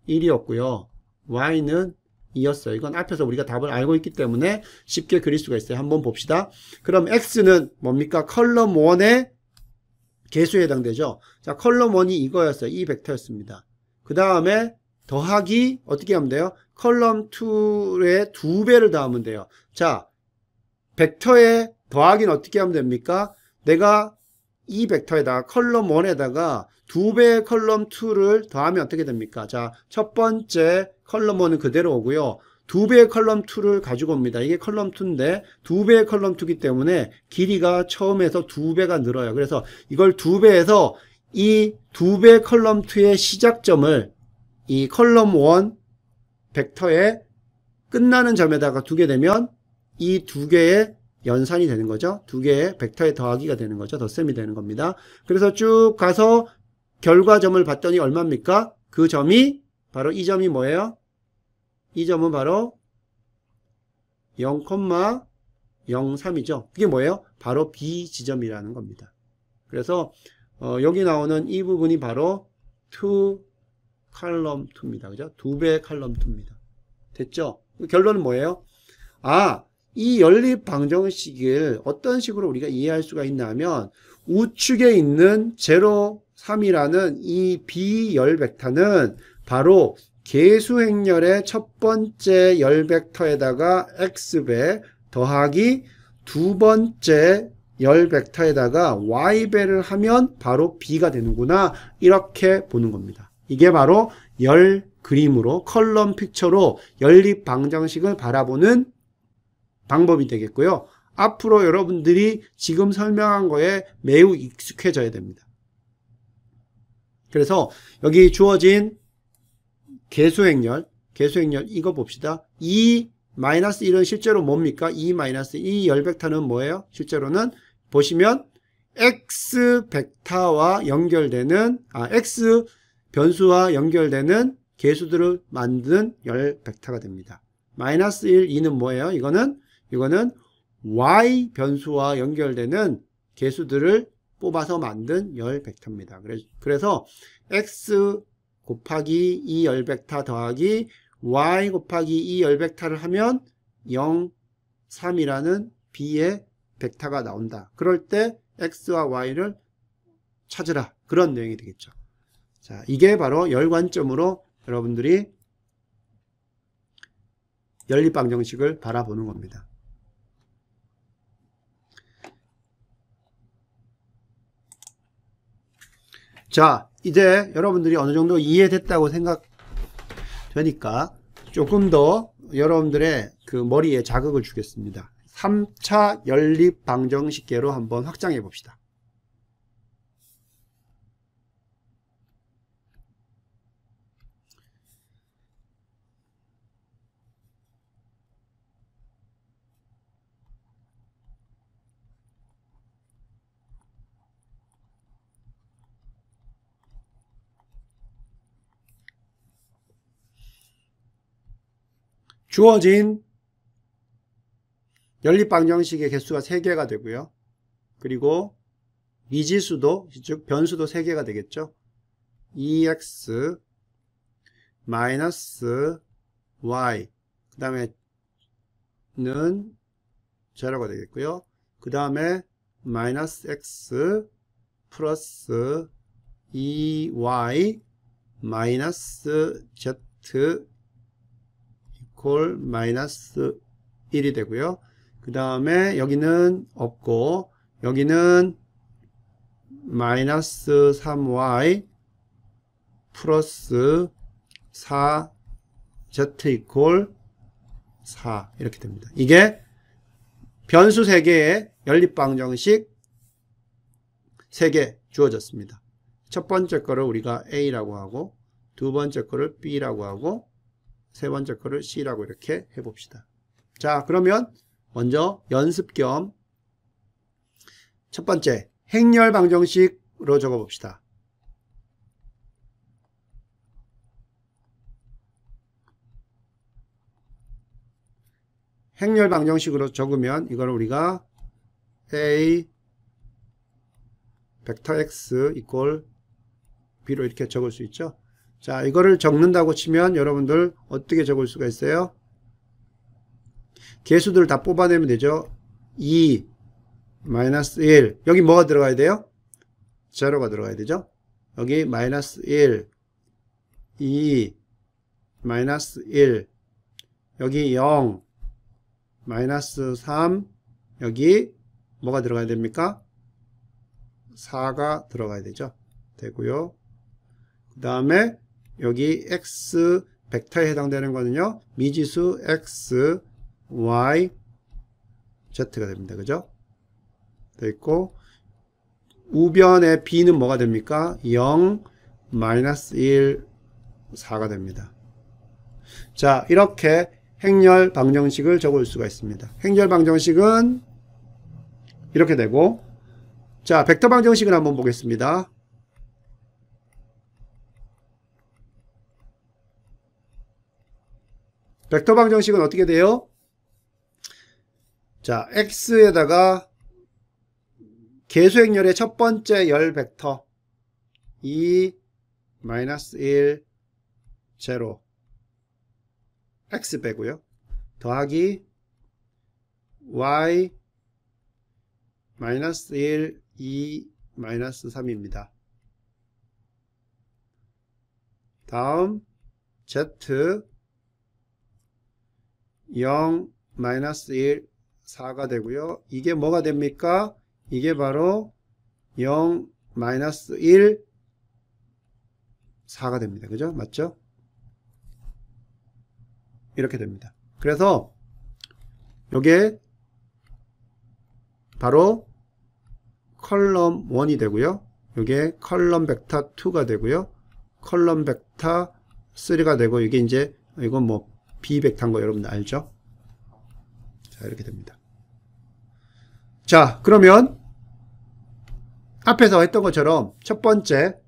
1이었고요. y는 2였어요. 이건 앞에서 우리가 답을 알고 있기 때문에 쉽게 그릴 수가 있어요. 한번 봅시다. 그럼 x는 뭡니까? 컬럼 1의 개수에 해당되죠. 자, 컬럼 1이 이거였어요. 이 벡터였습니다. 그 다음에 더하기 어떻게 하면 돼요? 컬럼 2의 2배를 더하면 돼요. 자, 벡터의 더하기는 어떻게 하면 됩니까? 내가 이 벡터에다가 컬럼 1에다가 2배의 컬럼 2를 더하면 어떻게 됩니까? 자, 첫 번째 컬럼 1은 그대로 오고요. 2배의 컬럼 2를 가지고 옵니다. 이게 컬럼 2인데 2배의 컬럼 2이기 때문에 길이가 처음에서 2배가 늘어요. 그래서 이걸 2배에서 이 2배 컬럼 2의 시작점을 이 컬럼 1 벡터의 끝나는 점에다가 두게 되면 이 두 개의 연산이 되는 거죠. 두 개의 벡터의 더하기가 되는 거죠. 덧셈이 되는 겁니다. 그래서 쭉 가서 결과점을 봤더니 얼마입니까? 그 점이 바로 이 점이 뭐예요? 이 점은 바로 0,03이죠. 그게 뭐예요? 바로 B 지점이라는 겁니다. 그래서 여기 나오는 이 부분이 바로 2 컬럼 2입니다. 그죠? 2배 컬럼 2입니다. 됐죠? 결론은 뭐예요? 아, 이 연립 방정식을 어떤 식으로 우리가 이해할 수가 있냐 하면 우측에 있는 0, 3이라는 이 B열 벡터는 바로 계수행렬의 첫 번째 열 벡터에다가 X배 더하기 두 번째 열 벡터에다가 Y배를 하면 바로 B가 되는구나, 이렇게 보는 겁니다. 이게 바로 열 그림으로 컬럼 픽처로 연립 방정식을 바라보는 방법이 되겠고요. 앞으로 여러분들이 지금 설명한 거에 매우 익숙해져야 됩니다. 그래서 여기 주어진 계수행렬 이거 봅시다. 2-1은 실제로 뭡니까? 2-2 이 열벡터는 뭐예요? 실제로는 보시면 X 벡터와 연결되는 X 변수와 연결되는 계수들을 만드는 열 벡터가 됩니다. 마이너스 1, 2는 뭐예요? 이거는 Y 변수와 연결되는 계수들을 뽑아서 만든 열 벡터입니다. 그래서 X 곱하기 이 열 벡터 더하기 Y 곱하기 이 열 벡터를 하면 0, 3이라는 B의 벡터가 나온다. 그럴 때 X와 Y를 찾으라. 그런 내용이 되겠죠. 자, 이게 바로 열 관점으로 여러분들이 연립 방정식을 바라보는 겁니다. 자, 이제 여러분들이 어느 정도 이해됐다고 생각되니까 조금 더 여러분들의 그 머리에 자극을 주겠습니다. 3차 연립 방정식계로 한번 확장해 봅시다. 주어진 연립 방정식의 개수가 3개가 되고요. 그리고 미지수도, 즉 변수도 3개가 되겠죠. EX 마이너스 Y 그 다음에 는 제로가 되겠고요. 그 다음에 마이너스 X 플러스 EY 마이너스 Z 이퀄 마이너스 1이 되고요. 그 다음에 여기는 없고 여기는 마이너스 3y 플러스 4z 이퀄 4 이렇게 됩니다. 이게 변수 3개의 연립방정식 3개 주어졌습니다. 첫 번째 거를 우리가 A라고 하고 두 번째 거를 B라고 하고 세 번째 거를 C라고 이렇게 해봅시다. 자, 그러면 먼저 연습 겸 첫 번째 행렬 방정식으로 적어봅시다. 행렬 방정식으로 적으면 이걸 우리가 A 벡터 X 이퀄 B로 이렇게 적을 수 있죠. 자, 이거를 적는다고 치면 여러분들 어떻게 적을 수가 있어요? 개수들을 다 뽑아내면 되죠. 2, 마이너스 1. 여기 뭐가 들어가야 돼요? 제로가 들어가야 되죠. 여기 마이너스 1, 2, 마이너스 1. 여기 0, 마이너스 3. 여기 뭐가 들어가야 됩니까? 4가 들어가야 되죠. 되고요. 그 다음에 여기 x 벡터에 해당되는 거는요, 미지수 x, y, z가 됩니다. 그죠? 돼 있고, 우변의 b는 뭐가 됩니까? 0, 마이너스 1, 4가 됩니다. 자, 이렇게 행렬 방정식을 적을 수가 있습니다. 행렬 방정식은 이렇게 되고, 자, 벡터 방정식을 한번 보겠습니다. 벡터 방정식은 어떻게 돼요? 자, x에다가 계수행렬의 첫 번째 열 벡터 2, 마이너스 1, 0 x 빼고요. 더하기 y 마이너스 1, 2, 마이너스 3입니다. 다음 z 0, 마이너스 1, 4가 되고요. 이게 뭐가 됩니까? 이게 바로 0, 마이너스 1, 4가 됩니다. 그죠? 맞죠? 이렇게 됩니다. 그래서 요게 바로 컬럼 1이 되고요. 요게 컬럼 벡터 2가 되고요. 컬럼 벡터 3가 되고, 이게 이제 이건 뭐 비벡터인 거 여러분들 알죠? 자, 이렇게 됩니다. 자, 그러면 앞에서 했던 것처럼 첫 번째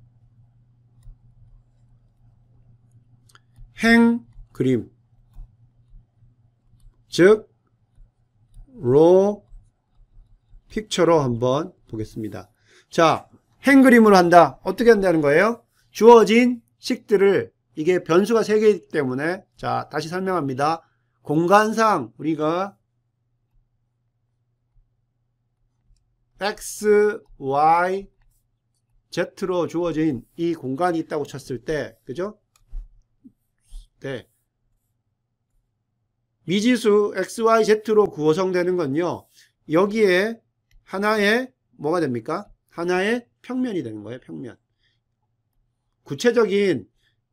행 그림, 즉 로 픽처로 한번 보겠습니다. 자, 행 그림으로 한다. 어떻게 한다는 거예요? 주어진 식들을, 이게 변수가 3개이기 때문에, 자, 다시 설명합니다. 공간상 우리가 x, y, z로 주어진 이 공간이 있다고 쳤을 때, 그죠? 네. 미지수 x, y, z로 구성되는 건요, 여기에 하나의 뭐가 됩니까? 하나의 평면이 되는 거예요. 평면. 구체적인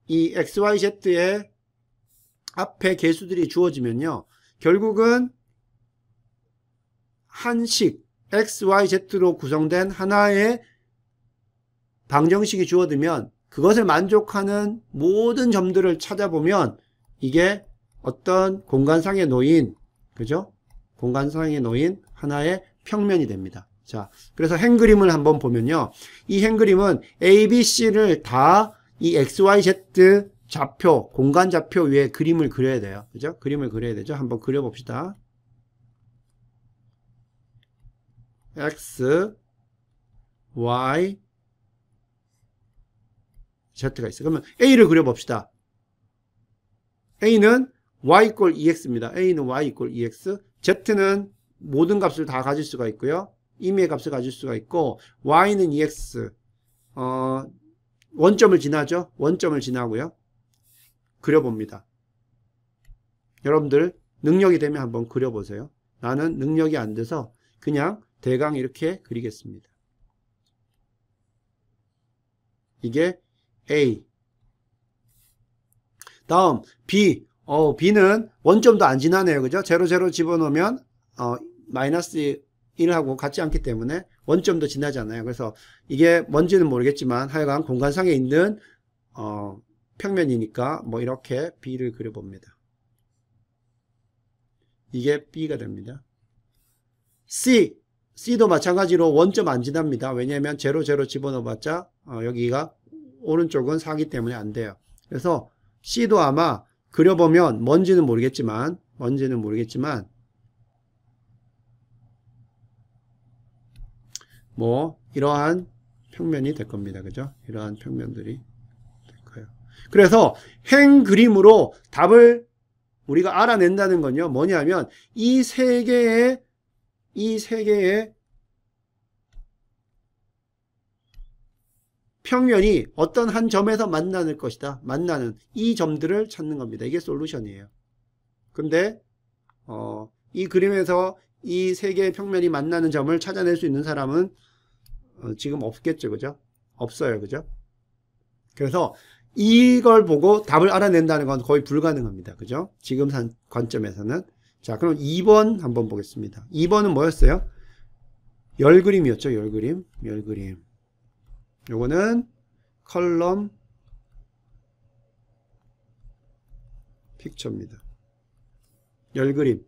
이 x, y, z의 앞에 개수들이 주어지면요, 결국은 한식 x, y, z로 구성된 하나의 방정식이 주어지면 그것을 만족하는 모든 점들을 찾아보면 이게 어떤 공간상에 놓인, 그죠? 공간상에 놓인 하나의 평면이 됩니다. 자, 그래서 행 그림을 한번 보면요, 이 행 그림은 A, B, C를 다 이 X, Y, Z 좌표, 공간 좌표 위에 그림을 그려야 돼요. 그죠? 그림을 그려야 되죠? 한번 그려봅시다. X, Y, Z가 있어요. 그러면 A를 그려봅시다. A는 Y 이꼴 EX입니다. A는 Y 이꼴 EX. Z는 모든 값을 다 가질 수가 있고요. 임의의 값을 가질 수가 있고, Y는 EX. 원점을 지나죠? 원점을 지나고요. 그려봅니다. 여러분들 능력이 되면 한번 그려보세요. 나는 능력이 안 돼서 그냥 대강 이렇게 그리겠습니다. 이게 A. 다음 B. B는 원점도 안 지나네요. 그죠? 0, 0 집어넣으면 마이너스 1하고 같지 않기 때문에 원점도 지나지 않아요. 그래서 이게 뭔지는 모르겠지만 하여간 공간상에 있는 평면이니까 뭐 이렇게 B를 그려봅니다. 이게 B가 됩니다. C도 마찬가지로 원점 안 지납니다. 왜냐하면 0, 0 집어넣어봤자 여기가 오른쪽은 4기 때문에 안 돼요. 그래서 C도 아마 그려보면 뭔지는 모르겠지만 뭐 이러한 평면이 될 겁니다. 그죠? 이러한 평면들이 될 거예요. 그래서 행 그림으로 답을 우리가 알아낸다는 건요, 뭐냐면 이 세 개의 평면이 어떤 한 점에서 만나는 것이다. 만나는 이 점들을 찾는 겁니다. 이게 솔루션이에요. 근데 이 그림에서 이 세 개의 평면이 만나는 점을 찾아낼 수 있는 사람은 지금 없겠죠. 그죠? 없어요. 그죠? 그래서 이걸 보고 답을 알아낸다는 건 거의 불가능합니다. 그죠? 지금 관점에서는. 자, 그럼 2번 한번 보겠습니다. 2번은 뭐였어요? 열그림이었죠. 열그림. 요거는 컬럼 픽처입니다. 열그림.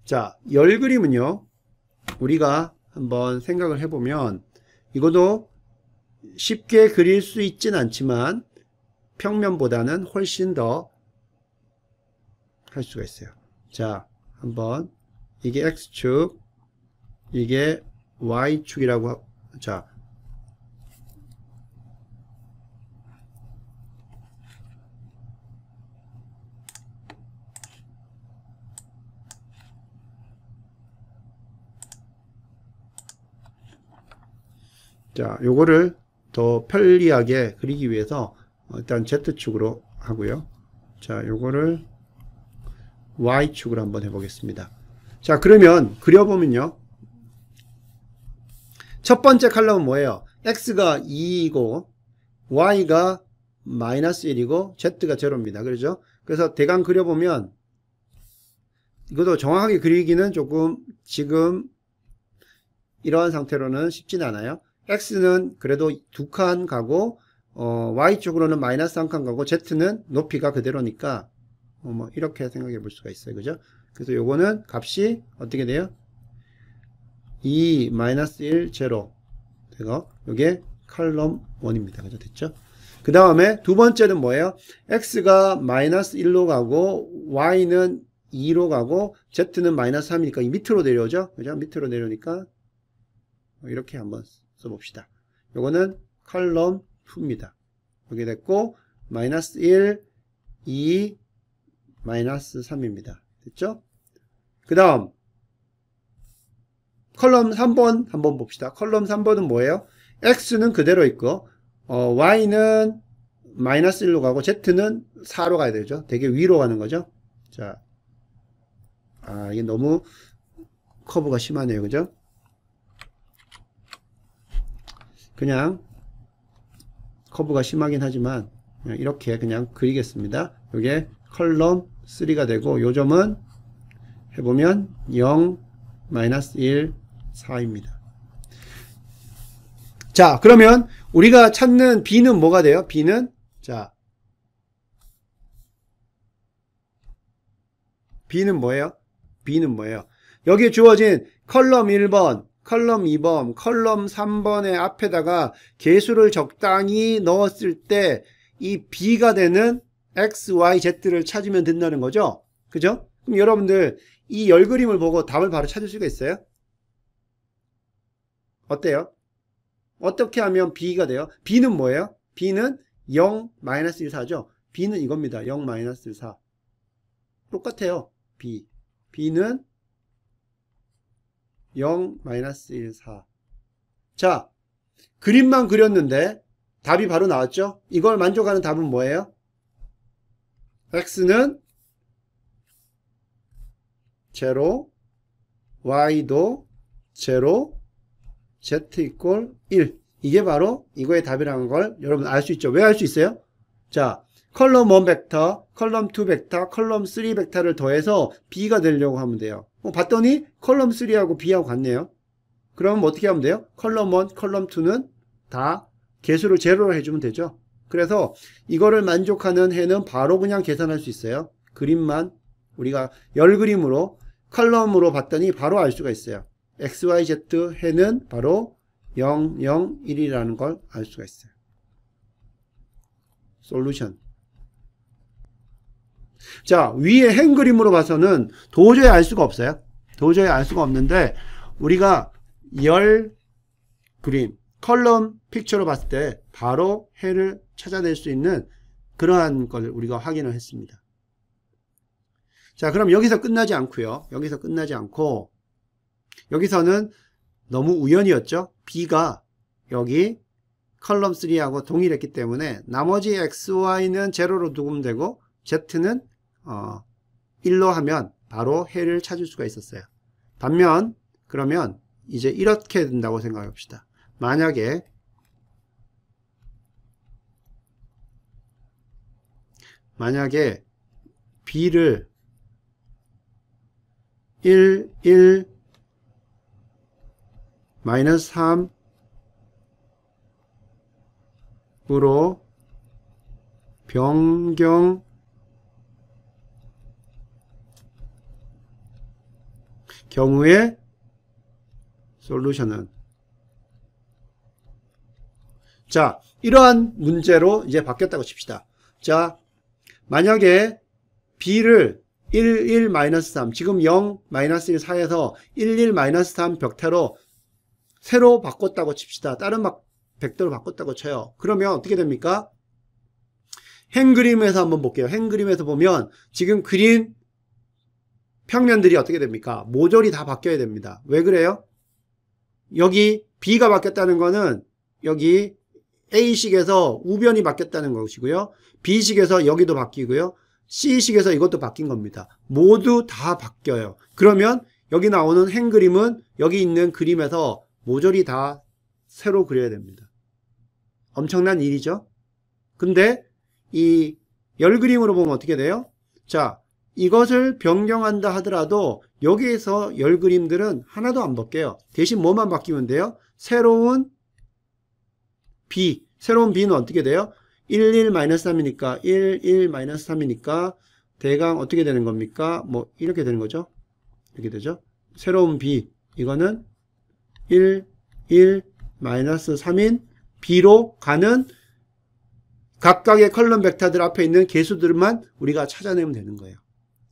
자, 열그림은요, 우리가 한번 생각을 해보면, 이것도 쉽게 그릴 수 있진 않지만, 평면보다는 훨씬 더 할 수가 있어요. 자, 한번, 이게 X축, 이게 Y축이라고, 자, 요거를 더 편리하게 그리기 위해서 일단 Z축으로 하고요. 자, 요거를 Y축으로 한번 해보겠습니다. 자, 그러면 그려보면요. 첫 번째 컬럼은 뭐예요? X가 2이고 Y가 마이너스 1이고 Z가 0입니다. 그렇죠? 그래서 대강 그려보면 이것도 정확하게 그리기는 조금 지금 이러한 상태로는 쉽진 않아요. X는 그래도 2칸 가고 Y쪽으로는 마이너스 1칸 가고 Z는 높이가 그대로니까 뭐 이렇게 생각해 볼 수가 있어요. 그죠? 그래서 요거는 값이 어떻게 돼요? 2, 마이너스 1, 0 되고 요게 컬럼 1입니다. 그죠? 됐죠? 그 다음에 두 번째는 뭐예요? X가 마이너스 1로 가고 Y는 2로 가고 Z는 마이너스 3이니까 이 밑으로 내려오죠? 그죠? 밑으로 내려오니까 이렇게 한번 써봅시다. 요거는 컬럼 2입니다. 여기 됐고 마이너스 1, 2, 마이너스 3입니다. 됐죠? 그 다음 컬럼 3번 한번 봅시다. 컬럼 3번은 뭐예요? X는 그대로 있고 Y는 마이너스 1로 가고 Z는 4로 가야 되죠. 되게 위로 가는 거죠. 자, 이게 너무 커브가 심하네요. 그죠? 그냥 커브가 심하긴 하지만 그냥 이렇게 그냥 그리겠습니다. 이게 컬럼 3가 되고 요 점은 해보면 0, 마이너스 1, 4입니다. 자, 그러면 우리가 찾는 B는 뭐가 돼요? B는 자, B는 뭐예요? B는 뭐예요? 여기에 주어진 컬럼 1번, 컬럼 2번, 컬럼 3번의 앞에다가 개수를 적당히 넣었을 때 이 B가 되는 X, Y, Z를 찾으면 된다는 거죠? 그죠? 그럼 여러분들 이 열그림을 보고 답을 바로 찾을 수가 있어요? 어때요? 어떻게 하면 B가 돼요? B는 뭐예요? B는 0, 마이너스 1, 4죠? B는 이겁니다. 0, 마이너스 1, 4. 똑같아요. B. B는 0, 마이너스 1, 4. 자, 그림만 그렸는데 답이 바로 나왔죠? 이걸 만족하는 답은 뭐예요? X는 0, Y도 0, Z 이꼴 1. 이게 바로 이거의 답이라는 걸 여러분 알 수 있죠? 왜 알 수 있어요? 자, 컬럼 1 벡터, 컬럼 2 벡터, 컬럼 3 벡터를 더해서 B가 되려고 하면 돼요. 봤더니 컬럼 3하고 B하고 같네요. 그럼 어떻게 하면 돼요? 컬럼 1, 컬럼 2는 다 개수를 제로로 해주면 되죠. 그래서 이거를 만족하는 해는 바로 그냥 계산할 수 있어요. 그림만 우리가 열그림으로 컬럼으로 봤더니 바로 알 수가 있어요. X, Y, Z 해는 바로 0, 0, 1이라는 걸 알 수가 있어요. 솔루션. 자, 위에 행 그림으로 봐서는 도저히 알 수가 없어요. 도저히 알 수가 없는데 우리가 열 그림, 컬럼 픽처로 봤을 때 바로 해를 찾아낼 수 있는 그러한 걸 우리가 확인을 했습니다. 자, 그럼 여기서 끝나지 않고요. 여기서 끝나지 않고 여기서는 너무 우연이었죠. B가 여기 컬럼 3하고 동일했기 때문에 나머지 XY는 제로로 두면 되고 Z는 1로 하면 바로 해를 찾을 수가 있었어요. 반면 그러면 이제 이렇게 된다고 생각해 봅시다. 만약에 b를 1, 1, 마이너스 3으로 변경 경우에 솔루션은, 자, 이러한 문제로 이제 바뀌었다고 칩시다. 자, 만약에 b를 1, 1, 마이너스 3, 지금 0, 마이너스 1 사이에서 1, 1, 마이너스 3 벡터로 새로 바꿨다고 칩시다. 다른 벡터로 바꿨다고 쳐요. 그러면 어떻게 됩니까? 행 그림에서 한번 볼게요. 행 그림에서 보면 지금 그린 평면들이 어떻게 됩니까? 모조리 다 바뀌어야 됩니다. 왜 그래요? 여기 b가 바뀌었다는 거는 여기 A식에서 우변이 바뀌었다는 것이고요. B식에서 여기도 바뀌고요. C식에서 이것도 바뀐 겁니다. 모두 다 바뀌어요. 그러면 여기 나오는 행 그림은 여기 있는 그림에서 모조리 다 새로 그려야 됩니다. 엄청난 일이죠. 근데 이 열 그림으로 보면 어떻게 돼요? 자, 이것을 변경한다 하더라도 여기에서 열 그림들은 하나도 안 바뀌어요. 대신 뭐만 바뀌면 돼요? 새로운 B, 새로운 B는 어떻게 돼요? 1, 1, 마이너스 3이니까 1, 1, 마이너스 3이니까 대강 어떻게 되는 겁니까? 뭐 이렇게 되는 거죠. 이렇게 되죠. 새로운 B, 이거는 1, 1, 마이너스 3인 B로 가는 각각의 컬럼 벡터들 앞에 있는 개수들만 우리가 찾아내면 되는 거예요.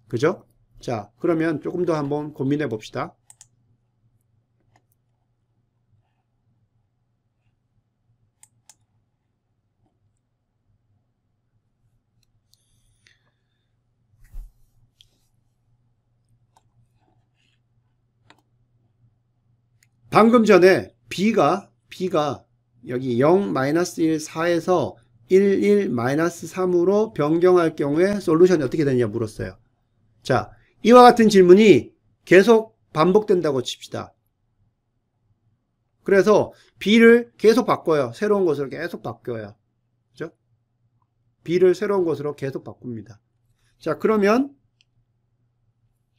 그죠? 자, 그러면 조금 더 한번 고민해 봅시다. 방금 전에 B가 여기 0, 마이너스 1, 4에서 1, 1, 마이너스 3으로 변경할 경우에 솔루션이 어떻게 되느냐 물었어요. 자, 이와 같은 질문이 계속 반복된다고 칩시다. 그래서 B를 계속 바꿔요. 새로운 것으로 계속 바뀌어요. 그죠? B를 새로운 것으로 계속 바꿉니다. 자, 그러면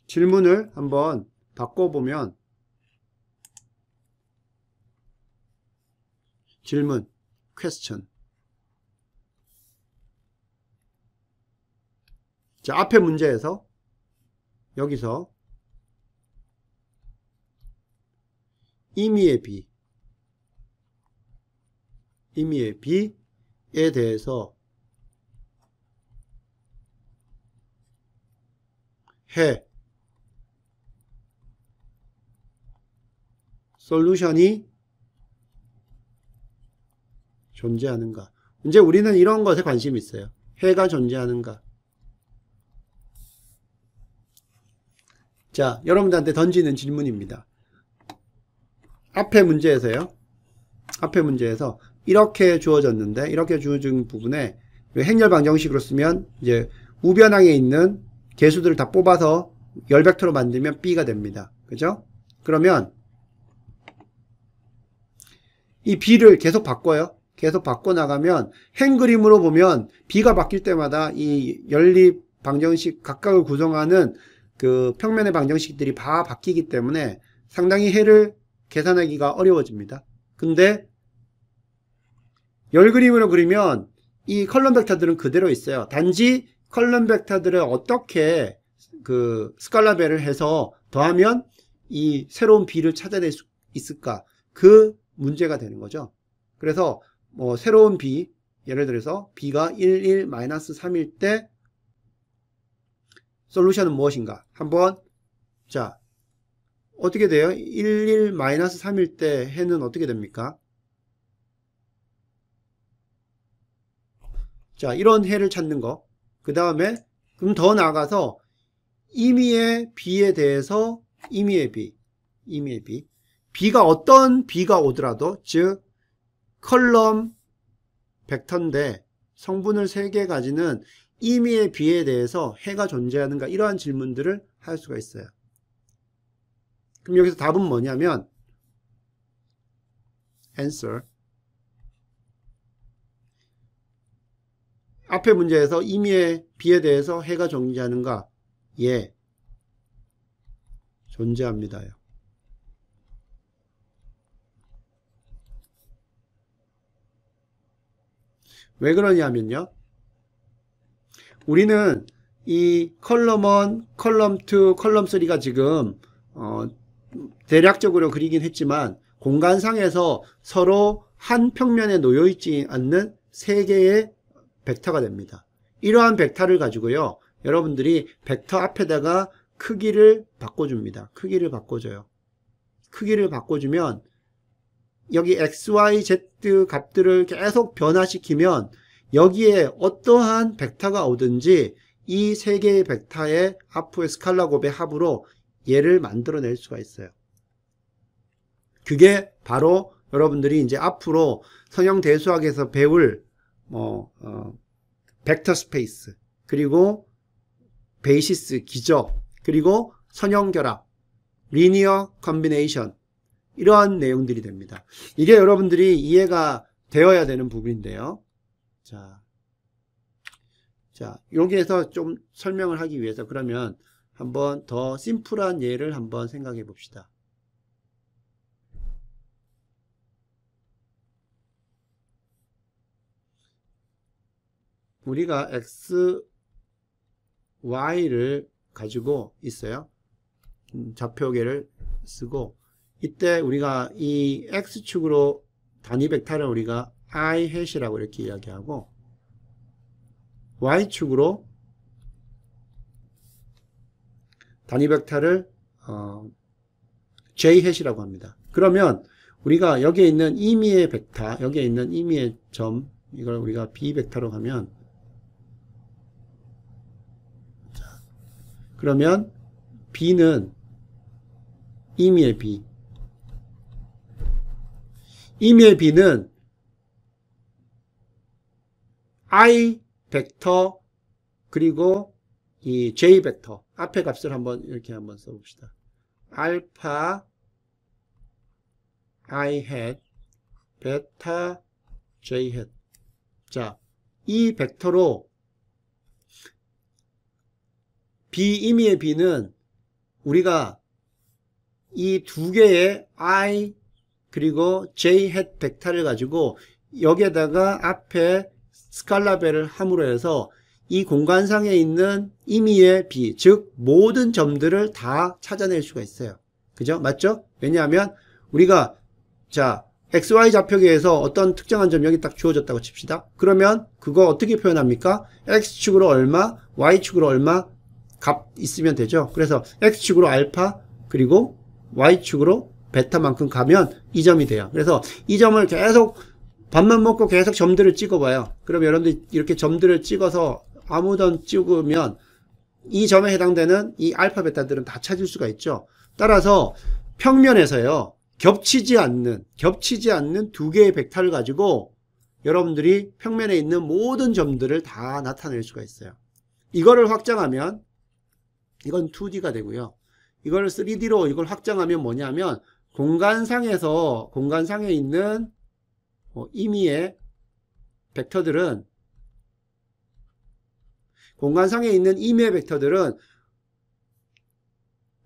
질문을 한번 바꿔보면 질문, question. 자, 앞에 문제에서 여기서 임의의 B에 대해서 해 솔루션이 존재하는가? 이제 우리는 이런 것에 관심이 있어요. 해가 존재하는가? 자, 여러분들한테 던지는 질문입니다. 앞에 문제에서요. 앞에 문제에서 이렇게 주어졌는데, 이렇게 주어진 부분에 행렬 방정식으로 쓰면 이제 우변항에 있는 개수들을 다 뽑아서 열 벡터로 만들면 B가 됩니다. 그죠? 그러면 이 B를 계속 바꿔요. 계속 바꿔나가면 행 그림으로 보면 B가 바뀔 때마다 이 연립 방정식 각각을 구성하는 그 평면의 방정식들이 다 바뀌기 때문에 상당히 해를 계산하기가 어려워집니다. 근데 열 그림으로 그리면 이 컬럼 벡터들은 그대로 있어요. 단지 컬럼 벡터들을 어떻게 그 스칼라벨을 해서 더하면 이 새로운 B를 찾아낼 수 있을까? 그 문제가 되는 거죠. 그래서 뭐 새로운 B, 예를 들어서 B가 1, 1, 마이너스 3일 때 솔루션은 무엇인가? 한번, 자, 어떻게 돼요? 1, 1, 마이너스 3일 때 해는 어떻게 됩니까? 자, 이런 해를 찾는 거. 그 다음에, 그럼 더 나아가서 임의의 B에 대해서 임의의 B. B가 어떤 B가 오더라도, 즉, 컬럼 벡터인데 성분을 3개 가지는 임의의 B에 대해서 해가 존재하는가 이러한 질문들을 할 수가 있어요. 그럼 여기서 답은 뭐냐면 answer 앞에 문제에서 임의의 B에 대해서 해가 존재하는가? 예, 존재합니다요. 왜 그러냐면요, 우리는 이 컬럼 1, 컬럼 2, 컬럼 3가 지금 대략적으로 그리긴 했지만 공간상에서 서로 한 평면에 놓여있지 않는 세 개의 벡터가 됩니다. 이러한 벡터를 가지고요, 여러분들이 벡터 앞에다가 크기를 바꿔줍니다. 크기를 바꿔줘요. 크기를 바꿔주면 여기 x, y, z 값들을 계속 변화시키면 여기에 어떠한 벡터가 오든지 이 세 개의 벡터의 앞의 스칼라 곱의 합으로 얘를 만들어낼 수가 있어요. 그게 바로 여러분들이 이제 앞으로 선형대수학에서 배울 벡터 스페이스, 그리고 베이시스 기적, 그리고 선형결합, 리니어 컨비네이션, 이러한 내용들이 됩니다. 이게 여러분들이 이해가 되어야 되는 부분인데요. 자, 여기에서 좀 설명을 하기 위해서 그러면 한번 더 심플한 예를 한번 생각해 봅시다. 우리가 x, y를 가지고 있어요. 좌표계를 쓰고, 이때 우리가 이 x축으로 단위 벡터를 우리가 i 햇이라고 이렇게 이야기하고, y축으로 단위 벡터를 j 햇이라고 합니다. 그러면 우리가 여기에 있는 임의의 벡터, 여기에 있는 임의의 점, 이걸 우리가 b 벡터로 하면, 그러면 b는 임의의 b, 임의의 b는 i 벡터 그리고 이 j 벡터 앞에 값을 한번 이렇게 한번 써봅시다. 알파 i hat 베타 j hat. 자, 이 벡터로 b 임의의 b는 우리가 이 두 개의 i 그리고 j hat 벡터를 가지고 여기에다가 앞에 스칼라벨을 함으로 해서 이 공간상에 있는 임의의 b, 즉 모든 점들을 다 찾아낼 수가 있어요. 그죠? 맞죠? 왜냐하면 우리가 자 XY 좌표계에서 어떤 특정한 점이 여기 딱 주어졌다고 칩시다. 그러면 그거 어떻게 표현합니까? X축으로 얼마, Y축으로 얼마 값 있으면 되죠. 그래서 X축으로 알파 그리고 Y축으로 베타만큼 가면 이 점이 돼요. 그래서 이 점을 계속 밥만 먹고 계속 점들을 찍어봐요. 그럼 여러분들 이렇게 점들을 찍어서 아무 점 찍으면 이 점에 해당되는 이 알파 베타들은 다 찾을 수가 있죠. 따라서 평면에서요, 겹치지 않는 두 개의 벡터를 가지고 여러분들이 평면에 있는 모든 점들을 다 나타낼 수가 있어요. 이거를 확장하면 이건 2D가 되고요. 이걸 3D로 이걸 확장하면 뭐냐면 공간상에 있는 임의의 벡터들은 공간상에 있는 임의의 벡터들은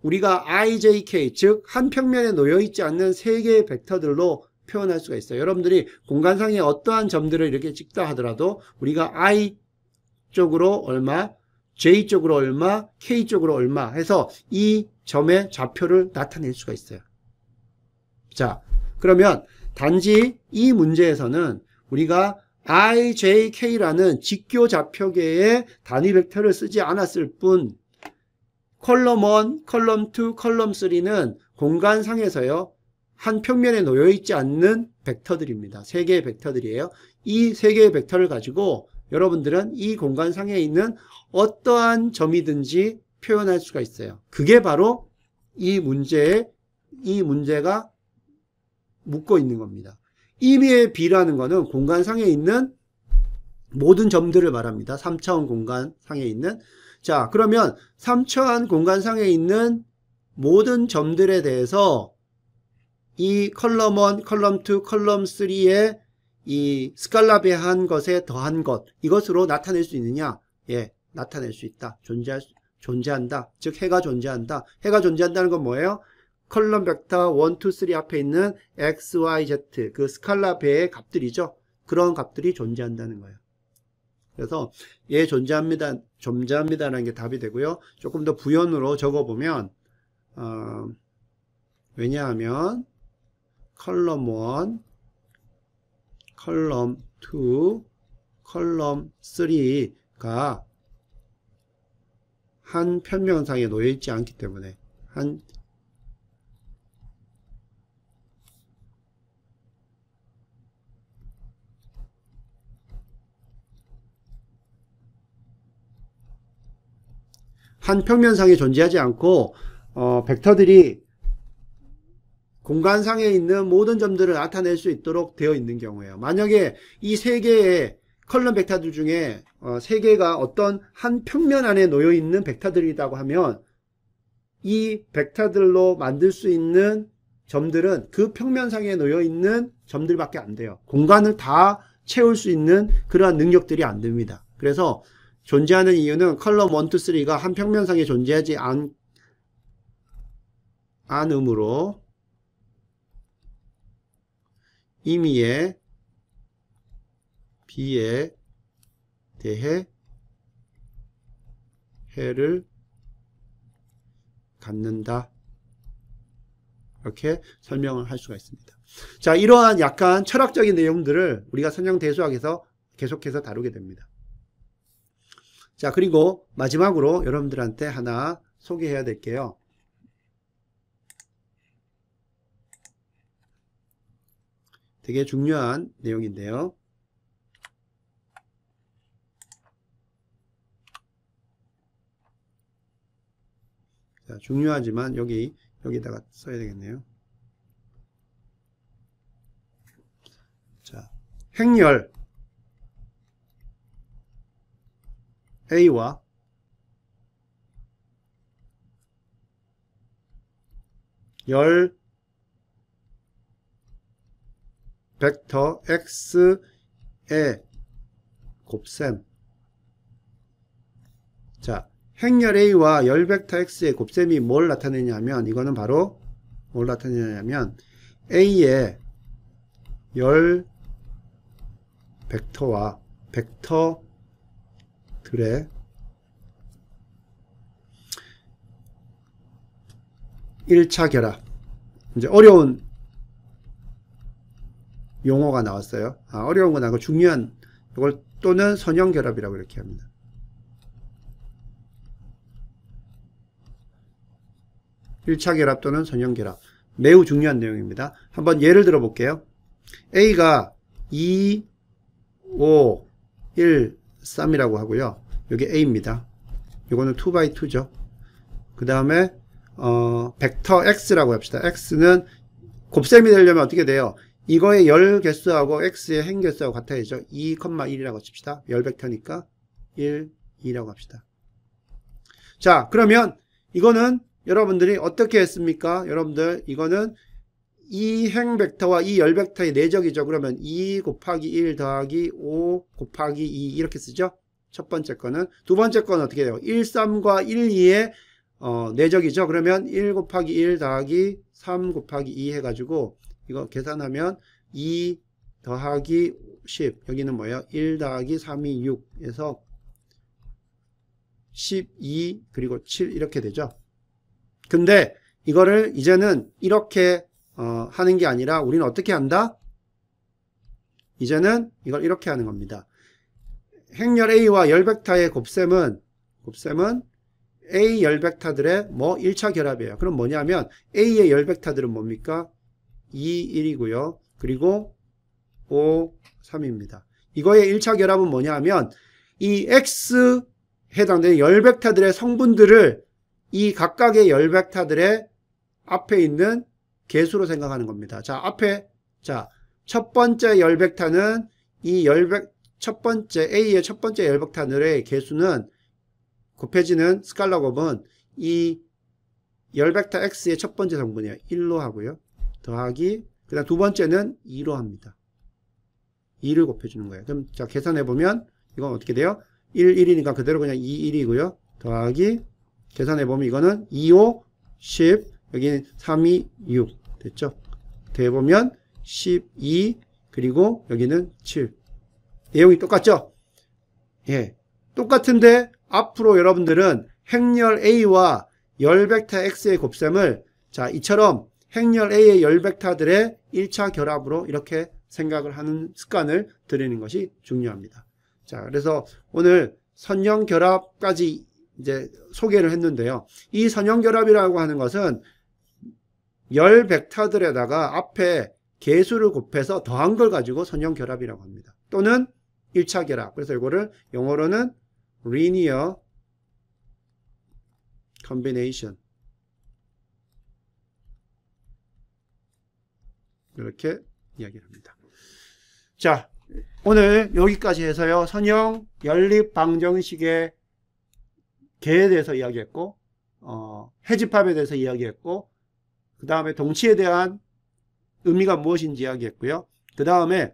우리가 IJK, 즉 한 평면에 놓여있지 않는 세 개의 벡터들로 표현할 수가 있어요. 여러분들이 공간상에 어떠한 점들을 이렇게 찍다 하더라도 우리가 I 쪽으로 얼마, J 쪽으로 얼마, K 쪽으로 얼마 해서 이 점의 좌표를 나타낼 수가 있어요. 자, 그러면 단지 이 문제에서는 우리가 IJK라는 직교 좌표계의 단위 벡터를 쓰지 않았을 뿐 컬럼 1, 컬럼 2, 컬럼 3는 공간상에서요, 한 평면에 놓여있지 않는 벡터들입니다. 세 개의 벡터들이에요. 이 세 개의 벡터를 가지고 여러분들은 이 공간상에 있는 어떠한 점이든지 표현할 수가 있어요. 그게 바로 이 문제가 묻고 있는 겁니다. 임의의 B라는 거는 공간상에 있는 모든 점들을 말합니다. 3차원 공간상에 있는. 자, 그러면 3차원 공간상에 있는 모든 점들에 대해서 이 컬럼 1, 컬럼 2, 컬럼 3의 이 스칼라 배한 것에 더한 것, 이것으로 나타낼 수 있느냐? 예, 나타낼 수 있다. 존재한다. 즉 해가 존재한다. 해가 존재한다는 건 뭐예요? 컬럼 벡터 1, 2, 3 앞에 있는 x, y, z 그 스칼라 배의 값들이죠. 그런 값들이 존재한다는 거예요. 그래서 예, 존재합니다라는 게 답이 되고요. 조금 더 부연으로 적어보면 왜냐하면 컬럼 1, 컬럼 2, 컬럼 3가 한 평면상에 놓여있지 않기 때문에 한 평면상에 존재하지 않고 벡터들이 공간상에 있는 모든 점들을 나타낼 수 있도록 되어 있는 경우에요. 만약에 이 세 개의 컬럼 벡터들 중에 세 개가 어떤 한 평면 안에 놓여 있는 벡터들이라고 하면 이 벡터들로 만들 수 있는 점들은 그 평면상에 놓여 있는 점들밖에 안 돼요. 공간을 다 채울 수 있는 그러한 능력들이 안 됩니다. 그래서 존재하는 이유는 컬럼 1, 2, 3가 한 평면상에 존재하지 않으므로 임의의 B에 대해 해를 갖는다. 이렇게 설명을 할 수가 있습니다. 자, 이러한 약간 철학적인 내용들을 우리가 선형대수학에서 계속해서 다루게 됩니다. 자, 그리고 마지막으로 여러분들한테 하나 소개해야 될게요. 되게 중요한 내용인데요. 자, 중요하지만 여기다가 써야 되겠네요. 자, 행렬 A와 열 벡터 X의 곱셈. 자, 행렬 A와 열 벡터 X의 곱셈이 뭘 나타내냐면, 이거는 바로 뭘 나타내냐면 A의 열 벡터와 벡터들의 1차 결합. 이제 어려운 용어가 나왔어요. 어려운 건 아니고 중요한, 이걸 또는 선형 결합이라고 이렇게 합니다. 일차 결합 또는 선형 결합. 매우 중요한 내용입니다. 한번 예를 들어 볼게요. A가 2, 5, 1, 3이라고 하고요. 여기 A입니다. 이거는 2x2죠. 그 다음에 벡터 X라고 합시다. X는 곱셈이 되려면 어떻게 돼요? 이거의 열 개수하고 X의 행 개수하고 같아야죠. 2,1이라고 칩시다. 열 벡터니까 1, 2라고 합시다. 자, 그러면 이거는 여러분들이 어떻게 했습니까? 여러분들 이거는 이 행 벡터와 이 열 벡터의 내적이죠. 그러면 2 곱하기 1 더하기 5 곱하기 2 이렇게 쓰죠. 첫 번째 거는. 두 번째 거는 어떻게 돼요? 1, 3과 1, 2의 내적이죠. 그러면 1 곱하기 1 더하기 3 곱하기 2 해가지고 이거 계산하면 2 더하기 10 여기는 뭐예요? 1 더하기 3이 6에서 12 그리고 7 이렇게 되죠. 근데 이거를 이제는 이렇게 하는 게 아니라 우리는 어떻게 한다? 이제는 이걸 이렇게 하는 겁니다. 행렬 A와 열 벡터의 곱셈은 A 열 벡터들의 1차 결합이에요. 그럼 뭐냐면 A의 열 벡터들은 뭡니까? 2, 1이고요. 그리고 5, 3입니다. 이거의 1차 결합은 뭐냐 하면 이 X 해당되는 열 벡터들의 성분들을 이 각각의 열 벡터들의 앞에 있는 개수로 생각하는 겁니다. 자, 첫 번째 열 벡터는 이 첫 번째 A의 첫 번째 열벡터들의 개수는 곱해지는 스칼라 곱은 이 열벡터 X의 첫 번째 성분이에요. 1로 하고요. 더하기 그 다음 두 번째는 2로 합니다. 2를 곱해주는 거예요. 그럼 자 계산해보면 이건 어떻게 돼요? 1, 1이니까 그대로 그냥 2, 1이고요. 더하기 계산해보면 이거는 2, 5, 10 여기는 3, 2, 6 됐죠? 더해보면 12 그리고 여기는 7 내용이 똑같죠? 예, 똑같은데 앞으로 여러분들은 행렬 A와 열벡터 X의 곱셈을 자 이처럼 행렬 A의 열벡터들의 1차 결합으로 이렇게 생각을 하는 습관을 들이는 것이 중요합니다. 자, 그래서 오늘 선형 결합까지 이제 소개를 했는데요. 이 선형 결합이라고 하는 것은 열 벡터들에다가 앞에 개수를 곱해서 더한 걸 가지고 선형 결합이라고 합니다. 또는 1차 결합. 그래서 이거를 영어로는 linear combination 이렇게 이야기를 합니다. 자, 오늘 여기까지 해서요. 선형 연립 방정식의 개에 대해서 이야기했고 해집합에 대해서 이야기했고 그 다음에 동치에 대한 의미가 무엇인지 이야기했고요. 그 다음에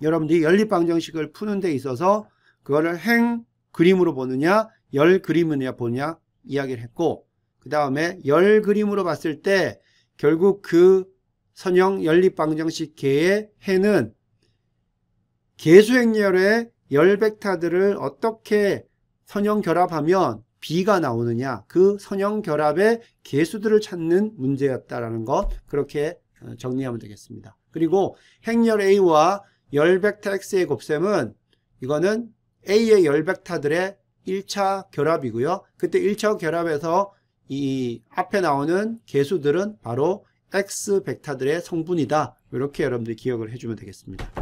여러분들이 연립 방정식을 푸는 데 있어서 그거를 행 그림으로 보느냐 열 그림으로 보느냐 이야기를 했고 그 다음에 열 그림으로 봤을 때 결국 그 선형 연립 방정식 개의 해는 개수행렬의 열 벡터들을 어떻게 선형 결합하면 B가 나오느냐 그 선형 결합의 개수들을 찾는 문제였다라는 것 그렇게 정리하면 되겠습니다. 그리고 행렬 A와 열 벡터 X의 곱셈은 이거는 A의 열 벡터들의 1차 결합이고요. 그때 1차 결합에서 이 앞에 나오는 개수들은 바로 X 벡터들의 성분이다. 이렇게 여러분들이 기억을 해주면 되겠습니다.